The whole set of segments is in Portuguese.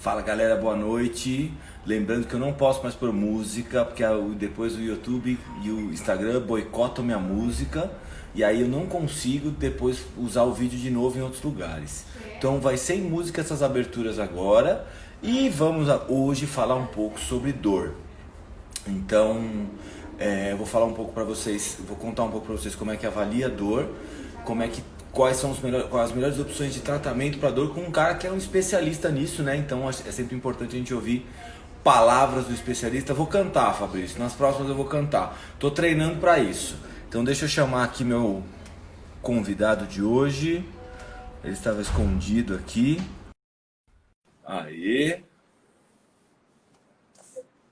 Fala galera, boa noite. Lembrando que eu não posso mais pôr música, porque depois o YouTube e o Instagram boicotam minha música e aí eu não consigo depois usar o vídeo de novo em outros lugares. Então vai sem música essas aberturas agora e vamos hoje falar um pouco sobre dor. Então, eu vou falar um pouco para vocês, vou contar um pouco para vocês como é que avalia a dor, quais são quais as melhores opções de tratamento para dor com um cara que é um especialista nisso, né? Então é sempre importante a gente ouvir palavras do especialista. Vou cantar, Fabrício. Nas próximas eu vou cantar. Tô treinando para isso. Então deixa eu chamar aqui meu convidado de hoje. Ele estava escondido aqui. Aê!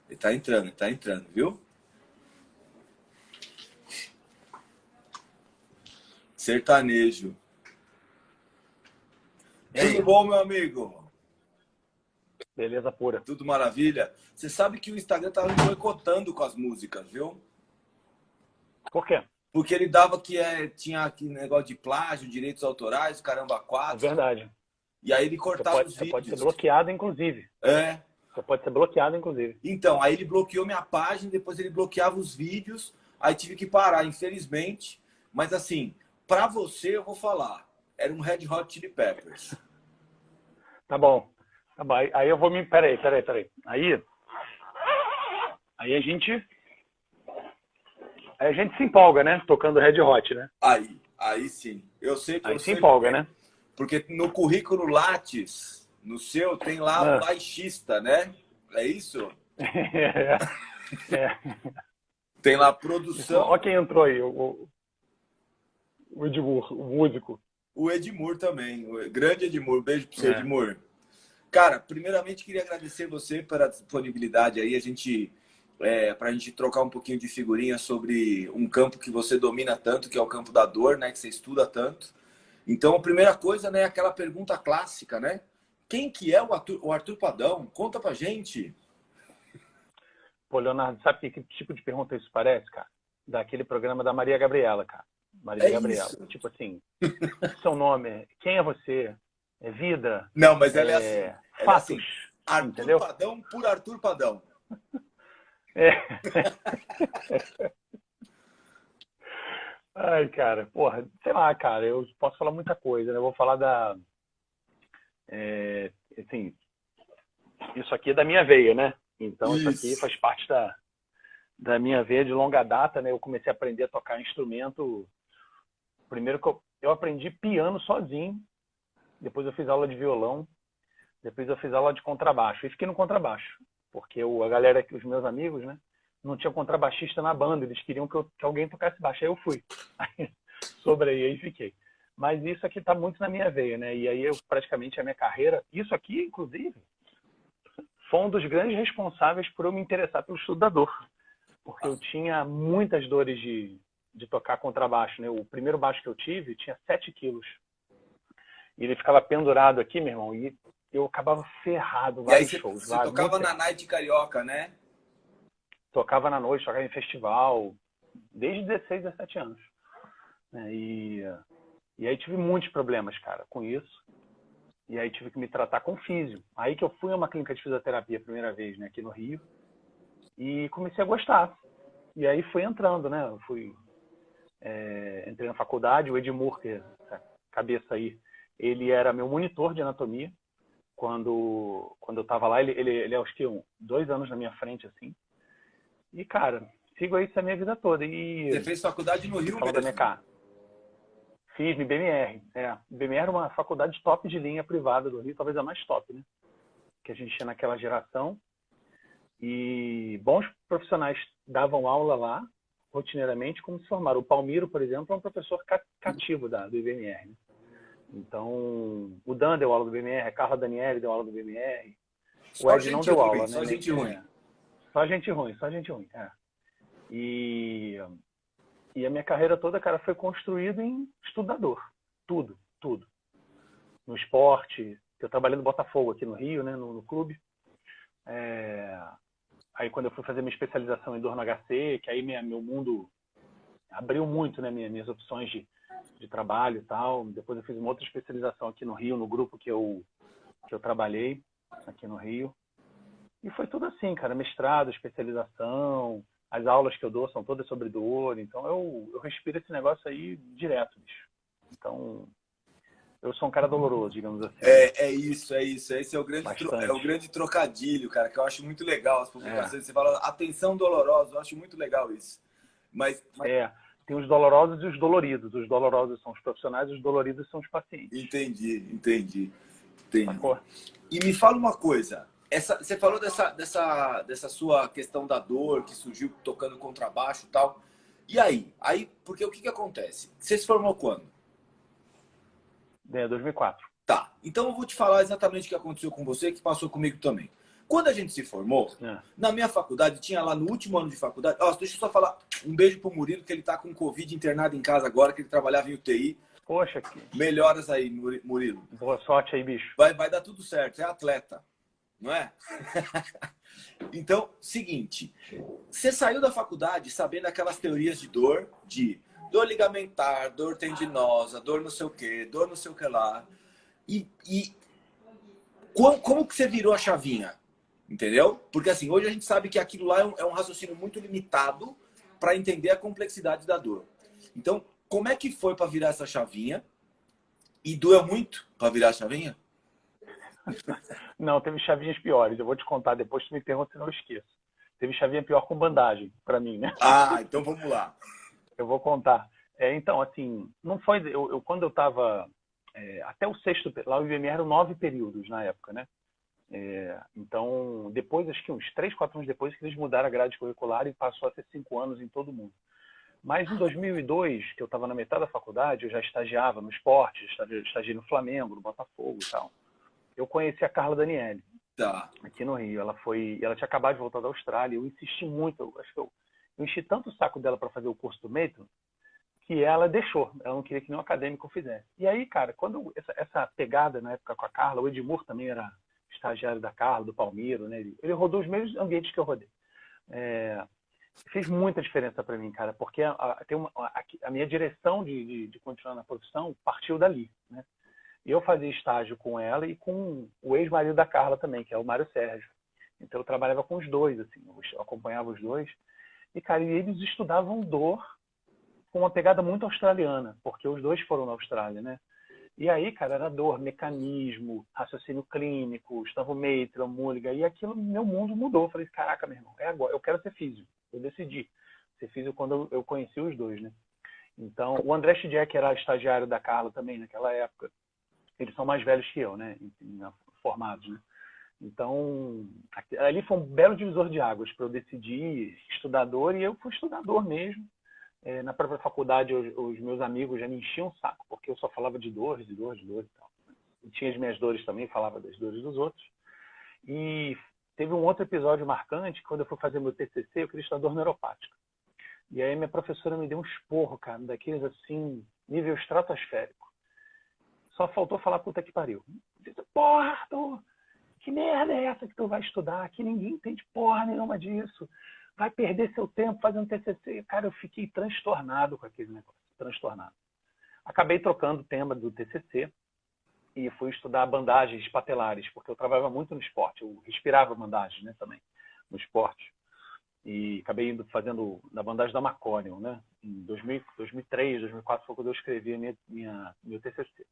Ele tá entrando, viu? Sertanejo. E aí? Tudo bom, meu amigo? Beleza pura. Tudo maravilha? Você sabe que o Instagram tava me boicotando com as músicas, viu? Por quê? Porque ele dava tinha aqui negócio de plágio, direitos autorais, caramba, É quatro. verdade. E aí ele cortava os Você pode ser vídeos. bloqueado, inclusive. É. Você pode ser bloqueado, inclusive. Então, aí ele bloqueou minha página, depois ele bloqueava os vídeos, aí tive que parar, infelizmente. Mas assim, pra você eu vou falar, era um Red Hot Chili Peppers. Tá bom. Tá bom. Aí eu vou me... Peraí. Aí a gente se empolga, né? Tocando Red Hot, né? Aí sim. Eu sei que Aí eu se sei empolga, né? porque no currículo Lattes, no seu, tem lá Ah. baixista, né? É isso? É. Tem lá produção. Olha quem entrou aí, o Edmur, o músico. O Edmur também, o grande Edmur. Beijo pra você, É. Edmur. Cara, primeiramente queria agradecer você pela disponibilidade aí, pra gente trocar um pouquinho de figurinha sobre um campo que você domina tanto, que é o campo da dor, né? Que você estuda tanto. Então, a primeira coisa, né, é aquela pergunta clássica, né? Quem que é o Arthur Padão? Conta pra gente. Pô, Leonardo, sabe que tipo de pergunta isso parece, cara? Daquele programa da Maria Gabriela, cara. Maria É Gabriela. isso. Tipo assim, seu nome, quem é você? É vida? Não, mas ela é assim. Ela é Fatos, assim. Arthur entendeu? Padão por Arthur Padão. É. Ai, cara, porra, sei lá, cara, eu posso falar muita coisa, né? Eu vou falar assim, isso aqui é da minha veia, né? Então isso aqui Isso. faz parte da minha veia de longa data, né? Eu comecei a aprender a tocar instrumento. Primeiro que eu aprendi piano sozinho, depois eu fiz aula de violão, depois eu fiz aula de contrabaixo. E fiquei no contrabaixo, porque a galera, os meus amigos, né? Não tinha contrabaixista na banda, eles queriam que alguém tocasse baixo. Aí eu fui. Aí, aí fiquei. Mas isso aqui está muito na minha veia, né? E aí praticamente a minha carreira, isso aqui, inclusive, foi um dos grandes responsáveis por eu me interessar pelo estudo da dor. Porque eu tinha muitas dores de tocar contrabaixo, né? O primeiro baixo que eu tive tinha 7 quilos. E ele ficava pendurado aqui, meu irmão, e eu acabava ferrado, E aí vários shows. você tocava na Muito Night Carioca, né? tocava na noite, tocava em festival, desde 16, 17 anos. E aí tive muitos problemas, cara, com isso. E aí tive que me tratar com físio. Aí que eu fui a uma clínica de fisioterapia a primeira vez, né, aqui no Rio, e comecei a gostar. E aí fui entrando, né? Eu entrei na faculdade, o Edmur, que é essa cabeça aí, ele era meu monitor de anatomia. Quando eu estava lá, ele é acho que 2 anos na minha frente, assim. E, cara, sigo isso a minha vida toda. E Você fez faculdade no Rio falando da minha mesmo? cara, fiz no IBMR. IBMR é uma faculdade top de linha privada do Rio, talvez a mais top, né? Que a gente tinha naquela geração. E bons profissionais davam aula lá, rotineiramente, como se formaram. O Palmiro, por exemplo, é um professor cativo do IBMR. Né? Então, o Dan deu aula do IBMR, a Carla Daniele deu aula do IBMR. O Só Ed não gente deu ruim, aula, só né? gente ruim. Só gente ruim, só gente ruim. E a minha carreira toda, cara, foi construída em estudador. Tudo, tudo. No esporte, eu trabalhei no Botafogo aqui no Rio, né, no clube. Aí quando eu fui fazer minha especialização em dor no HC, que aí meu mundo abriu muito, né, minhas opções de trabalho e tal. Depois eu fiz uma outra especialização aqui no Rio, no grupo que eu trabalhei. aqui no Rio. E foi tudo assim, cara, mestrado, especialização, as aulas que eu dou são todas sobre dor, então eu respiro esse negócio aí direto, bicho. Então, eu sou um cara doloroso, digamos assim, né? É isso, é isso. Esse é o Bastante. grande trocadilho, cara, que eu acho muito legal as É, publicações. Você fala atenção dolorosa, eu acho muito legal isso. Mas é. Tem os dolorosos e os doloridos. Os dolorosos são os profissionais, os doloridos são os pacientes. entendi. Sacou? E me fala uma coisa. Você falou dessa sua questão da dor que surgiu tocando contrabaixo e tal. E aí? Porque o que acontece? Você se formou quando? É, 2004. Tá. Então eu vou te falar exatamente o que aconteceu com você, que passou comigo também. Quando a gente se formou, É. na minha faculdade, tinha lá no último ano de faculdade. Ó, deixa eu só falar um beijo pro Murilo, que ele tá com Covid internado em casa agora, que ele trabalhava em UTI. Poxa, que Melhoras aí, Murilo. boa sorte aí, bicho. Vai dar tudo certo, é atleta, não é? Então, seguinte, você saiu da faculdade sabendo aquelas teorias de dor ligamentar, dor tendinosa, dor não sei o que, dor não sei o que lá. E como que você virou a chavinha? Entendeu? Porque assim, hoje a gente sabe que aquilo lá é um raciocínio muito limitado para entender a complexidade da dor. Então, como é que foi para virar essa chavinha? E doeu muito para virar a chavinha? Não, teve chavinhas piores. Eu vou te contar depois, tu me pergunta se não eu esqueço. Teve chavinha pior com bandagem, pra mim, né? Ah, então vamos lá. Eu vou contar. Então, assim, não foi. Quando eu estava. Até o sexto. Lá o IBM eram 9 períodos na época, né? Então, depois, acho que uns 3, 4 anos depois, que eles mudaram a grade curricular e passou a ser 5 anos em todo mundo. Mas em 2002, que eu estava na metade da faculdade, eu já estagiava no esporte, estagiei no Flamengo, no Botafogo e tal. Eu conheci a Carla Daniele, Tá. aqui no Rio. Ela tinha acabado de voltar da Austrália. Eu insisti muito, eu enchi tanto o saco dela para fazer o curso do Maitland, que ela deixou. Ela não queria que nenhum acadêmico fizesse. E aí, cara, quando essa pegada na época com a Carla, o Edmur também era estagiário da Carla, do Palmiro, né? Ele rodou os mesmos ambientes que eu rodei. Fez muita diferença para mim, cara, porque a minha direção de continuar na profissão partiu dali, né? E eu fazia estágio com ela e com o ex-marido da Carla também, que é o Mário Sérgio. Então eu trabalhava com os dois, assim, eu acompanhava os dois. E, cara, eles estudavam dor com uma pegada muito australiana, porque os dois foram na Austrália, né? E aí, cara, era dor, mecanismo, raciocínio clínico, estava o Maitland, Mulligan, e aquilo, meu mundo mudou. Eu falei, caraca, meu irmão, é agora, eu quero ser físio. Eu decidi ser físio quando eu conheci os dois, né? Então, o André Chidiac, que era estagiário da Carla também naquela época, eles são mais velhos que eu, né? Formados, né? Então, ali foi um belo divisor de águas para eu decidir estudador, e eu fui estudador mesmo. Na própria faculdade, os meus amigos já me enchiam o saco, porque eu só falava de dores e tal. E tinha as minhas dores também, falava das dores dos outros. E teve um outro episódio marcante, quando eu fui fazer meu TCC, eu queria estudar dor neuropática. E aí minha professora me deu um esporro, cara, daqueles assim, nível estratosférico. Só faltou falar puta que pariu. Porra, Arthur, que merda é essa que tu vai estudar? Que ninguém entende porra nenhuma disso. Vai perder seu tempo fazendo TCC. Cara, eu fiquei transtornado com aquele negócio. Transtornado. Acabei trocando o tema do TCC e fui estudar bandagens patelares, porque eu trabalhava muito no esporte. Eu respirava bandagens, né, também, no esporte. E acabei indo fazendo na bandagem da Maconium, né? Em 2003, 2004 foi quando eu escrevi meu TCC.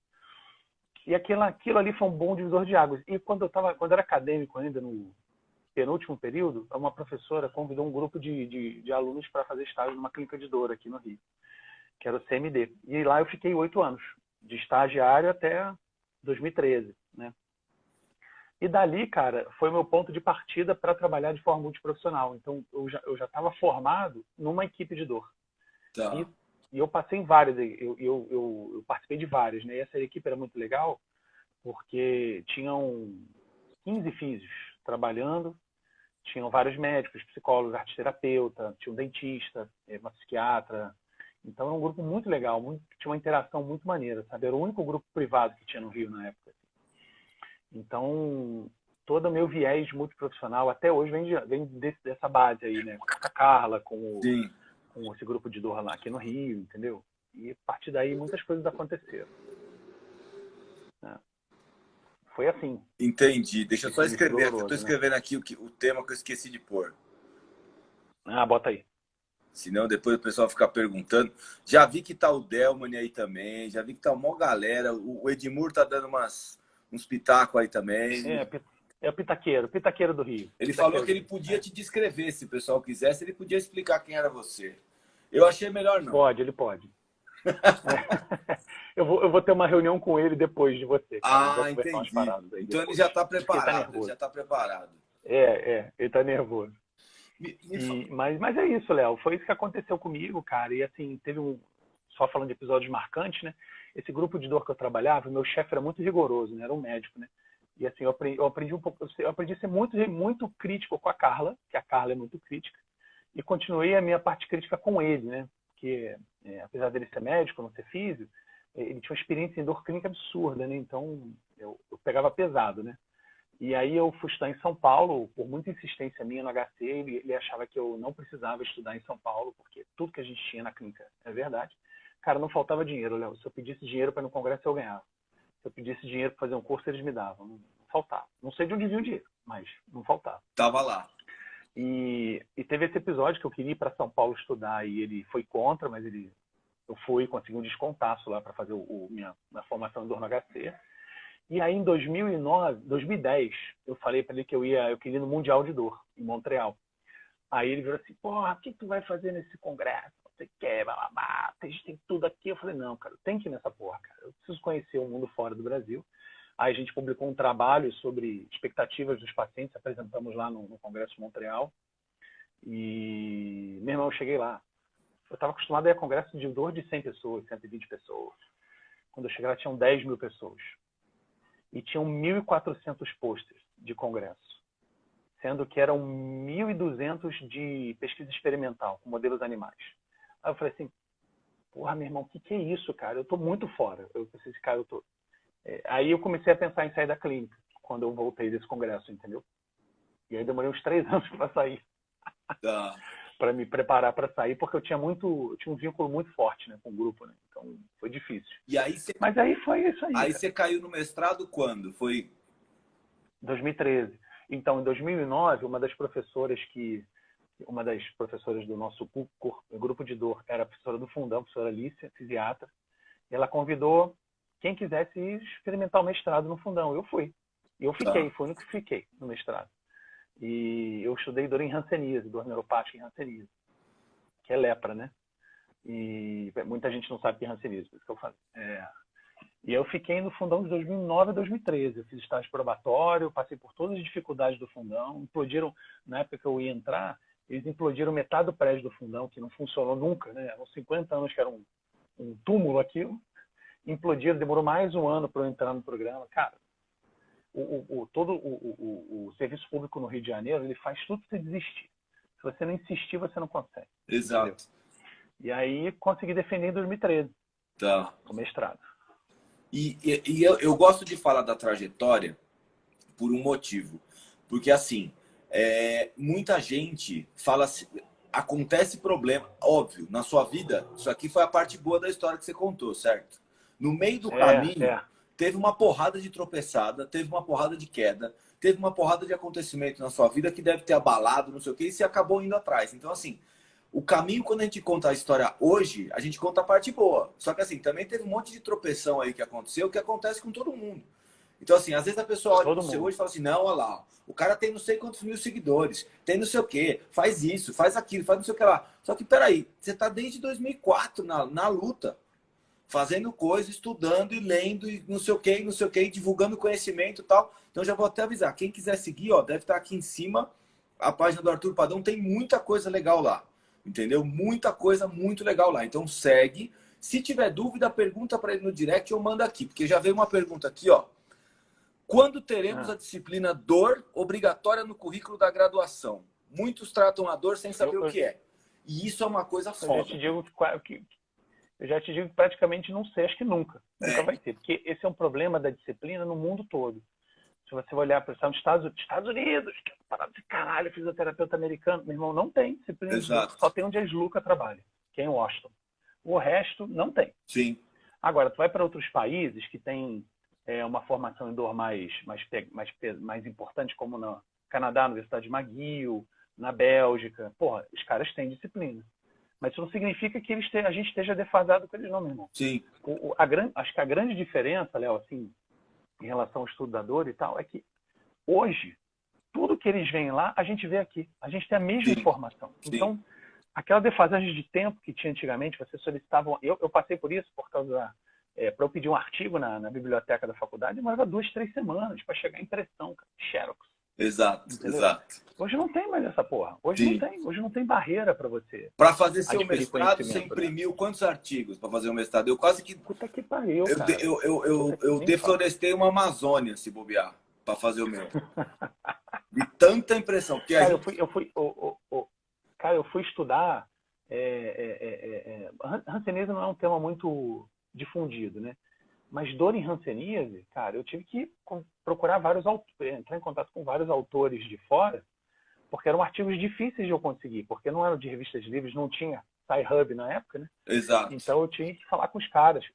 E aquilo ali foi um bom divisor de águas. E quando eu era acadêmico ainda, no penúltimo período, uma professora convidou um grupo de alunos para fazer estágio numa clínica de dor aqui no Rio, que era o CMD. E lá eu fiquei 8 anos, de estagiário até 2013, né? E dali, cara, foi o meu ponto de partida para trabalhar de forma multiprofissional. Então, eu já estava formado numa equipe de dor. Tá. E eu passei em várias, eu participei de várias, né? E essa equipe era muito legal, porque tinham 15 físios trabalhando, tinham vários médicos, psicólogos, arteterapeuta, tinha um dentista, uma psiquiatra. Então era um grupo muito legal, tinha uma interação muito maneira, sabe? Era o único grupo privado que tinha no Rio na época. Então, todo o meu viés multiprofissional até hoje vem dessa base aí, né? Com a Carla, com esse grupo de dor lá aqui no Rio, entendeu? E a partir daí muitas coisas aconteceram. foi assim. Entendi. Deixa eu só Foi escrever. Eu tô doloroso, né? escrevendo aqui o tema que eu esqueci de pôr. Ah, bota aí. Senão depois o pessoal fica perguntando. Já vi que tá o Delmane aí também. Já vi que tá uma galera. O Edmur tá dando uns pitacos aí também. É o pitaqueiro do Rio. Ele falou Pitaqueiro que do ele Rio. podia te descrever, se o pessoal quisesse, ele podia explicar quem era você. Eu achei melhor não. Pode, ele pode. Eu vou ter uma reunião com ele depois de você, cara. A gente vai Ah, conversar umas entendi. paradas aí Então ele depois. já está Porque ele tá preparado, ele já nervoso. está preparado. Ele tá nervoso. Mas é isso, Léo. Foi isso que aconteceu comigo, cara. E assim, só falando de episódios marcantes, né? Esse grupo de dor que eu trabalhava, meu chefe era muito rigoroso, né? Era um médico, né? E assim, eu aprendi um pouco, eu aprendi a ser muito crítico com a Carla, que a Carla é muito crítica, e continuei a minha parte crítica com ele, né? Porque, apesar dele ser médico, não ser físico, ele tinha uma experiência em dor clínica absurda, né? Então, eu pegava pesado, né? E aí eu fui estudar em São Paulo, por muita insistência minha no HC, ele achava que eu não precisava estudar em São Paulo, porque tudo que a gente tinha na clínica é verdade. Cara, não faltava dinheiro, Léo. Se eu pedisse dinheiro para ir no congresso, eu ganhava. Se eu pedisse dinheiro para fazer um curso, eles me davam. Não faltava. Não sei de onde vinha o dinheiro, mas não faltava. Tava lá. E teve esse episódio que eu queria ir para São Paulo estudar e ele foi contra, mas eu fui, consegui um descontaço lá para fazer minha formação em dor no HC. E aí em 2010, eu falei para ele que eu queria ir no Mundial de Dor, em Montreal. Aí ele virou assim, porra, o que tu vai fazer nesse congresso? Você quer, bababá, tem tudo aqui. Eu falei, não, cara, tem que ir nessa porra, cara. Eu preciso conhecer o mundo fora do Brasil. Aí a gente publicou um trabalho sobre expectativas dos pacientes, apresentamos lá no Congresso de Montreal. E, meu irmão, eu cheguei lá. Eu estava acostumado a ir a congresso de dor de 100 pessoas, 120 pessoas. Quando eu cheguei lá, tinham 10 mil pessoas. E tinham 1.400 posters de congresso, sendo que eram 1.200 de pesquisa experimental com modelos animais. Aí eu falei assim, porra, meu irmão, o que é isso, cara? Eu tô muito fora. Eu pensei, cara, eu tô... Aí eu comecei a pensar em sair da clínica, quando eu voltei desse congresso, entendeu? E aí demorei uns 3 anos para sair. Tá. Para me preparar para sair, porque eu tinha um vínculo muito forte, né, com o grupo, né? Então foi difícil. E aí Mas aí foi isso aí. Aí você caiu no mestrado quando? Foi 2013. Então, em 2009, uma das professoras do nosso grupo de dor era a professora do Fundão, a professora Alicia, fisiatra. Ela convidou quem quisesse experimentar o mestrado no Fundão. Eu fui. E eu fiquei, fui o único que fiquei no mestrado. E eu estudei dor em hanseníase, dor neuropática em hanseníase, que é lepra, né? E muita gente não sabe que é hanseníase, por isso que eu falei. E eu fiquei no Fundão de 2009 a 2013. Eu fiz estágio probatório, passei por todas as dificuldades do Fundão. Implodiram, na época que eu ia entrar, eles implodiram metade do prédio do Fundão, que não funcionou nunca, né? Eram 50 anos que era um túmulo aquilo. Implodiram, demorou mais um ano para eu entrar no programa. Cara, todo o serviço público no Rio de Janeiro, ele faz tudo para você desistir. Se você não insistir, você não consegue. exato. Entendeu? E aí consegui defender em 2013, Tá. o mestrado. E eu gosto de falar da trajetória por um motivo. Porque, assim, muita gente fala assim, acontece problema, óbvio, na sua vida, isso aqui foi a parte boa da história que você contou, certo? No meio do caminho, teve uma porrada de tropeçada, teve uma porrada de queda, teve uma porrada de acontecimento na sua vida que deve ter abalado, não sei o que, e você acabou indo atrás. Então, assim, o caminho, quando a gente conta a história hoje, a gente conta a parte boa. Só que, assim, também teve um monte de tropeção aí que aconteceu, que acontece com todo mundo. Então, assim, às vezes a pessoa olha para você hoje e fala assim, não, olha lá, o cara tem não sei quantos mil seguidores, tem não sei o quê, faz isso, faz aquilo, faz não sei o que lá. Só que, peraí, você tá desde 2004 na luta, fazendo coisa, estudando e lendo e não sei o que, divulgando conhecimento e tal. Então, já vou até avisar, quem quiser seguir, ó, deve estar aqui em cima, a página do Arthur Padão, tem muita coisa legal lá. Entendeu? Muita coisa muito legal lá. Então segue. Se tiver dúvida, pergunta para ele no direct ou manda aqui. Porque já veio uma pergunta aqui, ó. Quando teremos a disciplina dor obrigatória no currículo da graduação? Muitos tratam a dor sem saber o que é. E isso é uma coisa foda. Eu já te digo que praticamente não sei, acho que nunca. Nunca vai ter. Porque esse é um problema da disciplina no mundo todo. Se você olhar para os Estados Unidos, que é uma parada de caralho, fisioterapeuta americano, meu irmão, não tem disciplina de dor, só tem onde a Sluca trabalha, que é em Washington. O resto não tem. Sim. Agora, tu vai para outros países que tem uma formação em dor mais importante, como no Canadá, na Universidade de McGill, na Bélgica. Porra, os caras têm disciplina. Mas isso não significa que a gente esteja defasado com eles, não, meu irmão. Sim. Acho que a grande diferença, Léo, assim, em relação ao estudo da dor e tal, é que hoje, tudo que eles veem lá, a gente vê aqui. A gente tem a mesma informação. Sim. Então, aquela defasagem de tempo que tinha antigamente, você solicitava... Eu passei por isso por causa da... para eu pedir um artigo na biblioteca da faculdade, demorava 2, 3 semanas para chegar a impressão, cara. Xerox. Exato, entendeu? Exato. Hoje não tem mais essa porra. Hoje não tem barreira para você. Para fazer seu adquirir mestrado, você conhecimento, né? imprimiu quantos artigos para fazer o mestrado? Eu quase que... Puta que pariu, cara. Eu deflorestei uma Amazônia, se bobear, para fazer o meu. De tanta impressão. Porque Cara, gente... eu fui estudar... Hanseníase não é um tema muito difundido, né? Mas dor em hanseníase, cara, eu tive que procurar entrar em contato com vários autores de fora, porque eram artigos difíceis de eu conseguir, porque não eram de revistas livres, não tinha Sci-Hub na época, né? Exato. Então eu tinha que falar com os caras.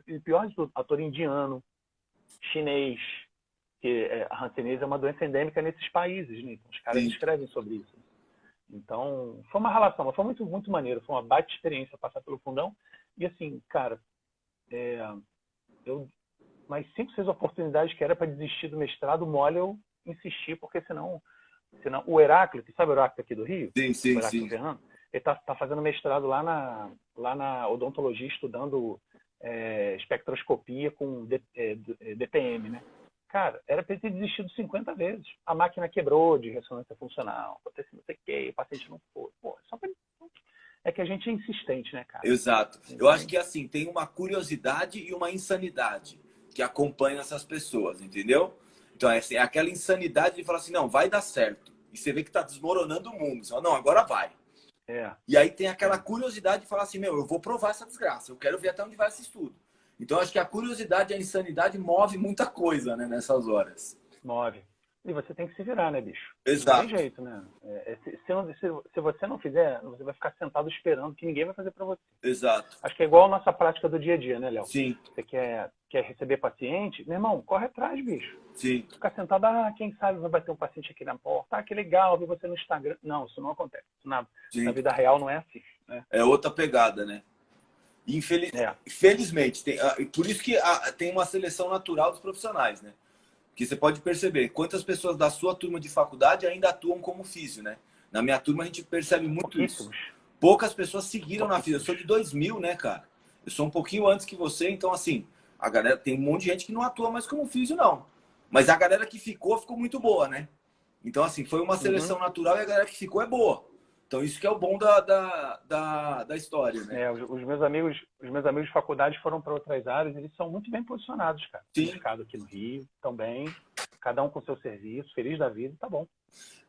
E pior de tudo, autor indiano, chinês, que a hanseníase é uma doença endêmica nesses países, né? Então os caras escrevem sobre isso. Então, foi uma relação, mas foi muito, muito maneiro. Foi uma baita experiência passar pelo fundão. E assim, cara, mais 5, 6 oportunidades que era para desistir do mestrado, mole eu insisti, porque senão o Heráclito, sabe o Heráclito aqui do Rio? Sim. Ferrando, ele tá fazendo mestrado lá na odontologia, estudando espectroscopia com DPM, né? Cara, era para ele ter desistido 50 vezes. A máquina quebrou de ressonância funcional, aconteceu não sei o quê, o paciente não foi. Pô, só pra... É que a gente é insistente, né, cara? Exato. Eu acho que, assim, tem uma curiosidade e uma insanidade que acompanham essas pessoas, entendeu? Então, é aquela insanidade de falar assim, não, vai dar certo. E você vê que tá desmoronando o mundo. Você fala, não, agora vai. E aí tem aquela curiosidade de falar assim, meu, eu vou provar essa desgraça. Eu quero ver até onde vai esse estudo. Então, acho que a curiosidade e a insanidade move muita coisa, né, nessas horas. Move. E você tem que se virar, né, bicho? Exato. Não tem jeito, né? Se você não fizer, você vai ficar sentado esperando que ninguém vai fazer para você. Exato. Acho que é igual a nossa prática do dia a dia, né, Léo? Sim. Você quer receber paciente? Meu irmão, corre atrás, bicho. Sim. Ficar sentado, quem sabe vai bater um paciente aqui na porta. Que legal, vi você no Instagram. Não, isso não acontece. Na vida real não é assim, né? É outra pegada, né? Infelizmente, por isso que tem uma seleção natural dos profissionais, né? Que você pode perceber quantas pessoas da sua turma de faculdade ainda atuam como físio, né? Na minha turma a gente percebe muito isso. Poucas pessoas seguiram na físio. Eu sou de 2000, né, cara? Eu sou um pouquinho antes que você, então assim, a galera tem um monte de gente que não atua mais como físio, não. Mas a galera que ficou muito boa, né? Então assim, foi uma seleção natural e a galera que ficou é boa. Então isso que é o bom da história, né? Os meus amigos de faculdade foram para outras áreas, eles são muito bem posicionados, cara. Sim. No mercado aqui no Rio, também. Cada um com seu serviço, feliz da vida, tá bom.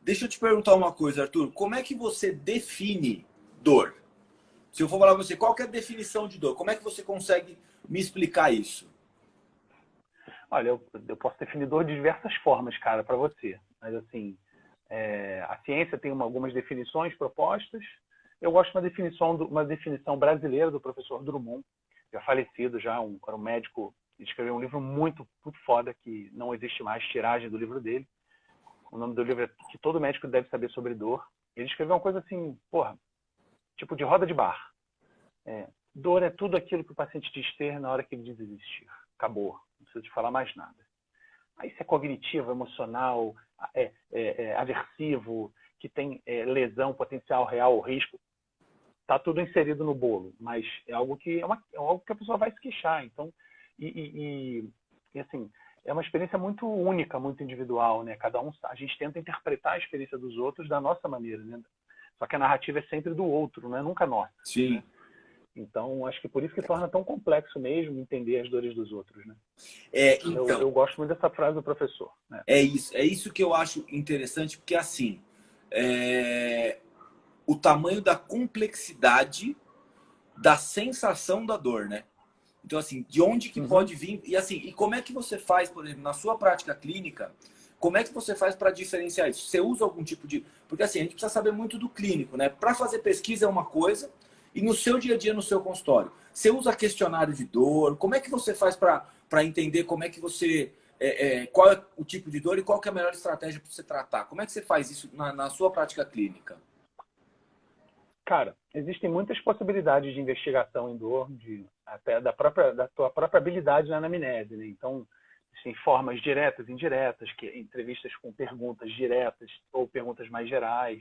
Deixa eu te perguntar uma coisa, Arthur. Como é que você define dor? Se eu for falar para você, qual que é a definição de dor? Como é que você consegue me explicar isso? Olha, eu posso definir dor de diversas formas, cara, para você. Mas assim... a ciência tem algumas definições propostas. Eu gosto de uma definição brasileira do professor Drummond, já falecido, era um médico, ele escreveu um livro muito, muito foda, que não existe mais tiragem do livro dele. O nome do livro é Que Todo Médico Deve Saber Sobre Dor. Ele escreveu uma coisa assim, tipo de roda de bar. Dor é tudo aquilo que o paciente diz ter na hora que ele diz existir. Acabou, não precisa te falar mais nada. Aí isso é cognitivo, emocional, aversivo, que tem lesão, potencial real ou risco. Está tudo inserido no bolo, mas é algo que algo que a pessoa vai se queixar. Então, assim, é uma experiência muito única, muito individual, né? A gente tenta interpretar a experiência dos outros da nossa maneira, né? Só que a narrativa é sempre do outro, não é nunca nossa. Sim. Né? Então, acho que por isso que torna tão complexo mesmo entender as dores dos outros, né? Então, eu gosto muito dessa frase do professor. Né? É isso que eu acho interessante, porque assim, o tamanho da complexidade da sensação da dor, né? Então, assim, de onde que pode vir... E assim, e como é que você faz, por exemplo, na sua prática clínica, como é que você faz para diferenciar isso? Você usa algum tipo de... Porque assim, a gente precisa saber muito do clínico, né? Para fazer pesquisa é uma coisa... E no seu dia a dia, no seu consultório, você usa questionário de dor? Como é que você faz para para entender como é que você... qual é o tipo de dor e qual que é a melhor estratégia para você tratar? Como é que você faz isso na sua prática clínica? Cara, existem muitas possibilidades de investigação em dor, até da tua própria habilidade na anamnese, né? Então, existem formas diretas e indiretas, entrevistas com perguntas diretas ou perguntas mais gerais.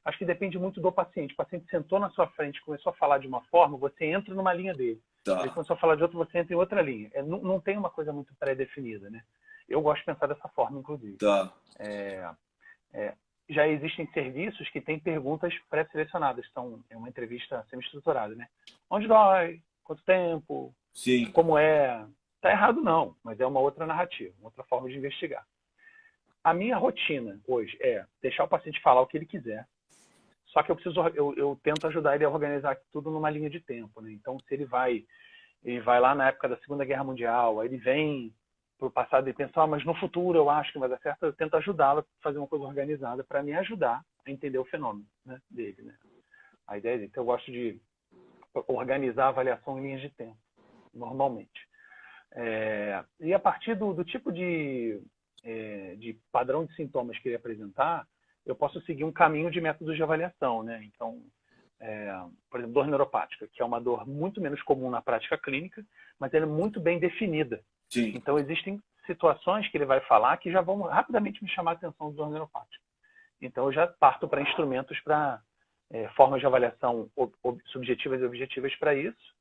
Acho que depende muito do paciente. O paciente sentou na sua frente, começou a falar de uma forma, você entra numa linha dele. Ele Tá, começou a falar de outra, você entra em outra linha. Não tem uma coisa muito pré-definida, né? Eu gosto de pensar dessa forma, inclusive. tá. É, já existem serviços que têm perguntas pré-selecionadas. Então, é uma entrevista semi-estruturada, né? Onde dói? Quanto tempo? Sim, Como é? Tá errado não, mas é uma outra narrativa, uma outra forma de investigar. A minha rotina hoje é deixar o paciente falar o que ele quiser, só que eu tento ajudar ele a organizar tudo numa linha de tempo, né? Então, se ele vai lá na época da Segunda Guerra Mundial, aí ele vem para o passado e pensa, mas no futuro eu acho que vai dar certo, eu tento ajudá-lo a fazer uma coisa organizada para me ajudar a entender o fenômeno, né, dele, né? A ideia é essa. Então, eu gosto de organizar a avaliação em linhas de tempo, normalmente. E a partir do tipo de padrão de sintomas que ele apresentar, eu posso seguir um caminho de métodos de avaliação, né? Então, por exemplo, dor neuropática, que é uma dor muito menos comum na prática clínica, mas ela é muito bem definida. sim. Então, existem situações que ele vai falar que já vão rapidamente me chamar a atenção de dor neuropática. Então, eu já parto para instrumentos, para formas de avaliação subjetivas e objetivas para isso.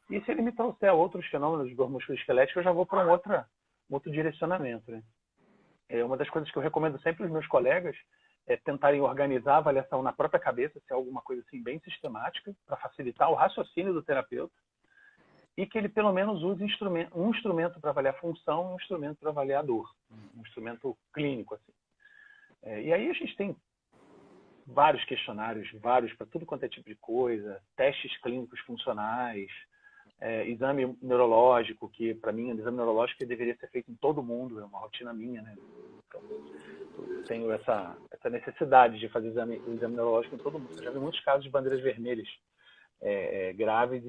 E se ele me trouxer outros fenômenos de dor musculoesquelética, eu já vou para um outro direcionamento, né? Uma das coisas que eu recomendo sempre aos meus colegas é tentarem organizar a avaliação na própria cabeça, se é alguma coisa assim bem sistemática, para facilitar o raciocínio do terapeuta, e que ele pelo menos use um instrumento para avaliar a função e um instrumento para avaliar a dor, um instrumento clínico, assim. E aí a gente tem vários questionários, vários para tudo quanto é tipo de coisa, testes clínicos funcionais, exame neurológico, que para mim o exame neurológico deveria ser feito em todo mundo, é uma rotina minha, né? Então, eu tenho essa necessidade de fazer o exame neurológico em todo mundo. Eu já vi muitos casos de bandeiras vermelhas graves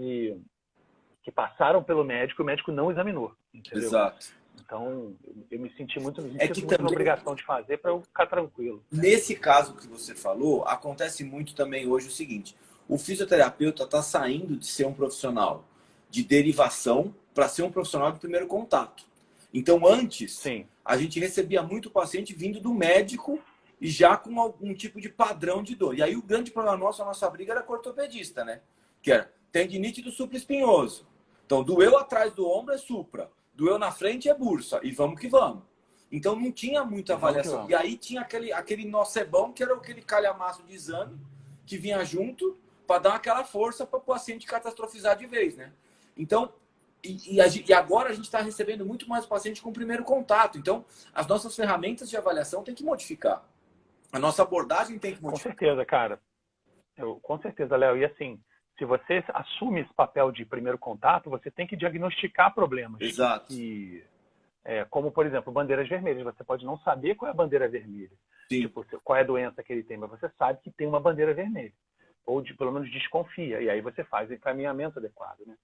que passaram pelo médico e o médico não examinou, entendeu? Exato. Então, eu me sinto muito também, na obrigação de fazer para eu ficar tranquilo. nesse caso que você falou, acontece muito também hoje o seguinte: o fisioterapeuta está saindo de ser um profissional de derivação para ser um profissional de primeiro contato. Então, antes, Sim. a gente recebia muito paciente vindo do médico e já com algum tipo de padrão de dor. E aí o grande problema nosso, a nossa briga era com o ortopedista, né? Que era tendinite do supraespinhoso. Então, doeu atrás do ombro é supra, doeu na frente é bursa, e vamos que vamos. Então, não tinha muita avaliação. E aí tinha aquele nocebão, que era aquele calhamaço de exame, que vinha junto para dar aquela força para o paciente catastrofizar de vez, né? Então, e agora a gente está recebendo muito mais paciente com o primeiro contato. Então, as nossas ferramentas de avaliação têm que modificar. A nossa abordagem tem que modificar. Com certeza, cara. Com certeza, Léo. E assim, se você assume esse papel de primeiro contato, você tem que diagnosticar problemas. Exato. Como, por exemplo, bandeiras vermelhas. Você pode não saber qual é a bandeira vermelha. Sim. Tipo, qual é a doença que ele tem, mas você sabe que tem uma bandeira vermelha. Ou, pelo menos, desconfia. E aí você faz o encaminhamento adequado, né?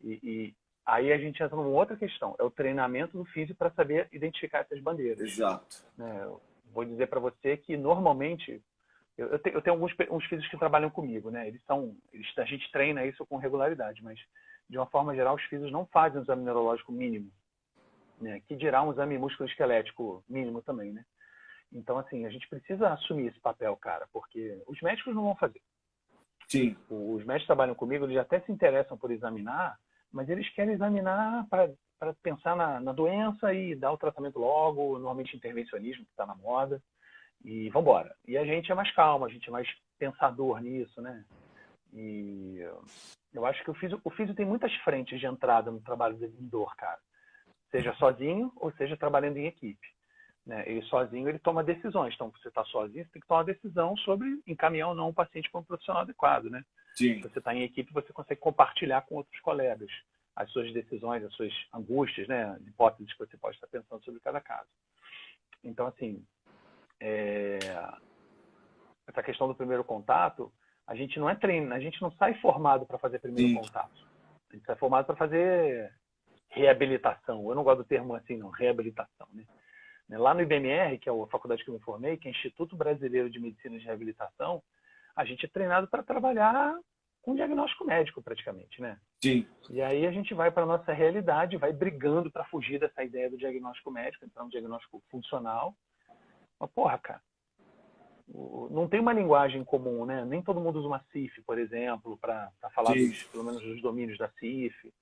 E aí a gente entra numa outra questão. É o treinamento do físico para saber identificar essas bandeiras. Exato. Eu vou dizer para você que, normalmente, eu tenho uns físicos que trabalham comigo, né? A gente treina isso com regularidade, mas, de uma forma geral, os físicos não fazem um exame neurológico mínimo, né? Que dirá um exame músculo-esquelético mínimo também, né? Então, assim, a gente precisa assumir esse papel, cara, porque os médicos não vão fazer. Sim. Os médicos que trabalham comigo, eles até se interessam por examinar, mas eles querem examinar para pensar na doença e dar o tratamento logo, normalmente intervencionismo, que está na moda, e vamos embora. E a gente é mais calmo, a gente é mais pensador nisso, né? E eu acho que o físio tem muitas frentes de entrada no trabalho de dor, cara. Seja sozinho ou seja trabalhando em equipe. Né? Ele sozinho, ele toma decisões. Então, você está sozinho, você tem que tomar uma decisão sobre encaminhar ou não o paciente para um profissional adequado, né? Sim. Se você está em equipe, você consegue compartilhar com outros colegas as suas decisões, as suas angústias, né? Hipóteses que você pode estar pensando sobre cada caso. Então, assim, essa questão do primeiro contato, a gente não sai formado para fazer primeiro Sim. contato. A gente sai formado para fazer reabilitação. Eu não gosto do termo assim, não, reabilitação, né? Lá no IBMR, que é a faculdade que eu me formei, que é Instituto Brasileiro de Medicina de Reabilitação, a gente é treinado para trabalhar com diagnóstico médico, praticamente, né? Sim. E aí a gente vai para a nossa realidade, vai brigando para fugir dessa ideia do diagnóstico médico, então um diagnóstico funcional. Mas, porra, cara, não tem uma linguagem comum, né? Nem todo mundo usa uma CIF, por exemplo, para falar Sim. pelo menos dos domínios da CIF.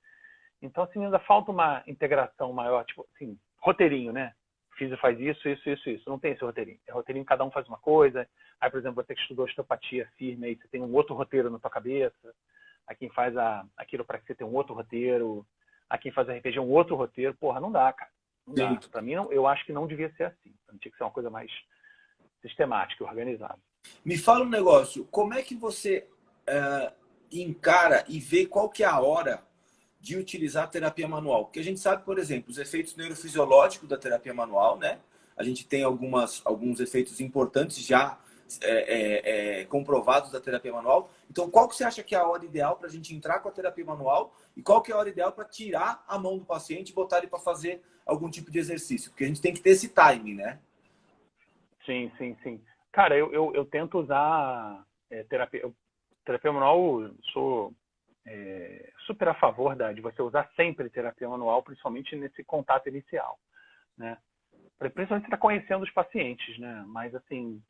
Então, assim, ainda falta uma integração maior, tipo, assim, roteirinho, né? O físio faz isso, isso, isso, isso. Não tem esse roteirinho. É roteirinho, cada um faz uma coisa. Aí, por exemplo, você que estudou osteopatia firme, aí você tem um outro roteiro na tua cabeça. Aí quem faz a quiropraxia tem um outro roteiro. Aí quem faz a RPG um outro roteiro. Porra, não dá, cara. Não Sim. dá. Pra mim, não, eu acho que não devia ser assim. Tinha que ser uma coisa mais sistemática, organizada. Me fala um negócio, como é que você encara e vê qual que é a hora de utilizar a terapia manual? Porque a gente sabe, por exemplo, os efeitos neurofisiológicos da terapia manual, né? A gente tem alguns efeitos importantes já comprovados da terapia manual. Então, qual que você acha que é a hora ideal para a gente entrar com a terapia manual e qual que é a hora ideal para tirar a mão do paciente e botar ele para fazer algum tipo de exercício? Porque a gente tem que ter esse timing, né? Sim, sim, sim. Cara, eu tento usar terapia. Terapia manual, sou super a favor de você usar sempre terapia manual, principalmente nesse contato inicial, né? Principalmente você está conhecendo os pacientes, né? Mas, assim,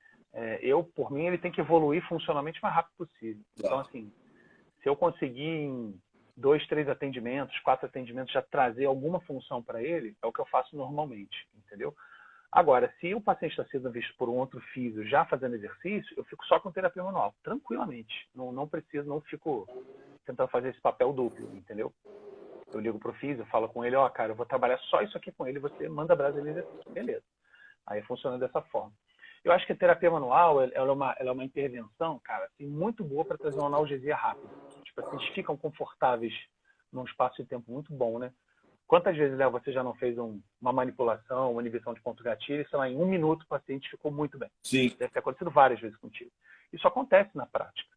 por mim, ele tem que evoluir funcionalmente o mais rápido possível. Então, Tá. assim, se eu conseguir em 2, 3 atendimentos, 4 atendimentos, já trazer alguma função para ele, é o que eu faço normalmente, entendeu? Agora, se o paciente está sendo visto por um outro físio já fazendo exercício, eu fico só com terapia manual, tranquilamente. Não preciso, não fico tentando fazer esse papel duplo, entendeu? Eu ligo pro físio, falo com ele, cara, eu vou trabalhar só isso aqui com ele, você manda brasa ele exercício. Beleza. Aí funciona dessa forma. Eu acho que a terapia manual, ela é uma intervenção, cara, assim, muito boa para trazer uma analgesia rápida. Tipo assim, eles ficam confortáveis num espaço de tempo muito bom, né? Quantas vezes, Léo, você já não fez uma manipulação, uma inibição de ponto gatilho, sei lá, em 1 minuto o paciente ficou muito bem. Sim. Deve ter acontecido várias vezes contigo. Isso acontece na prática.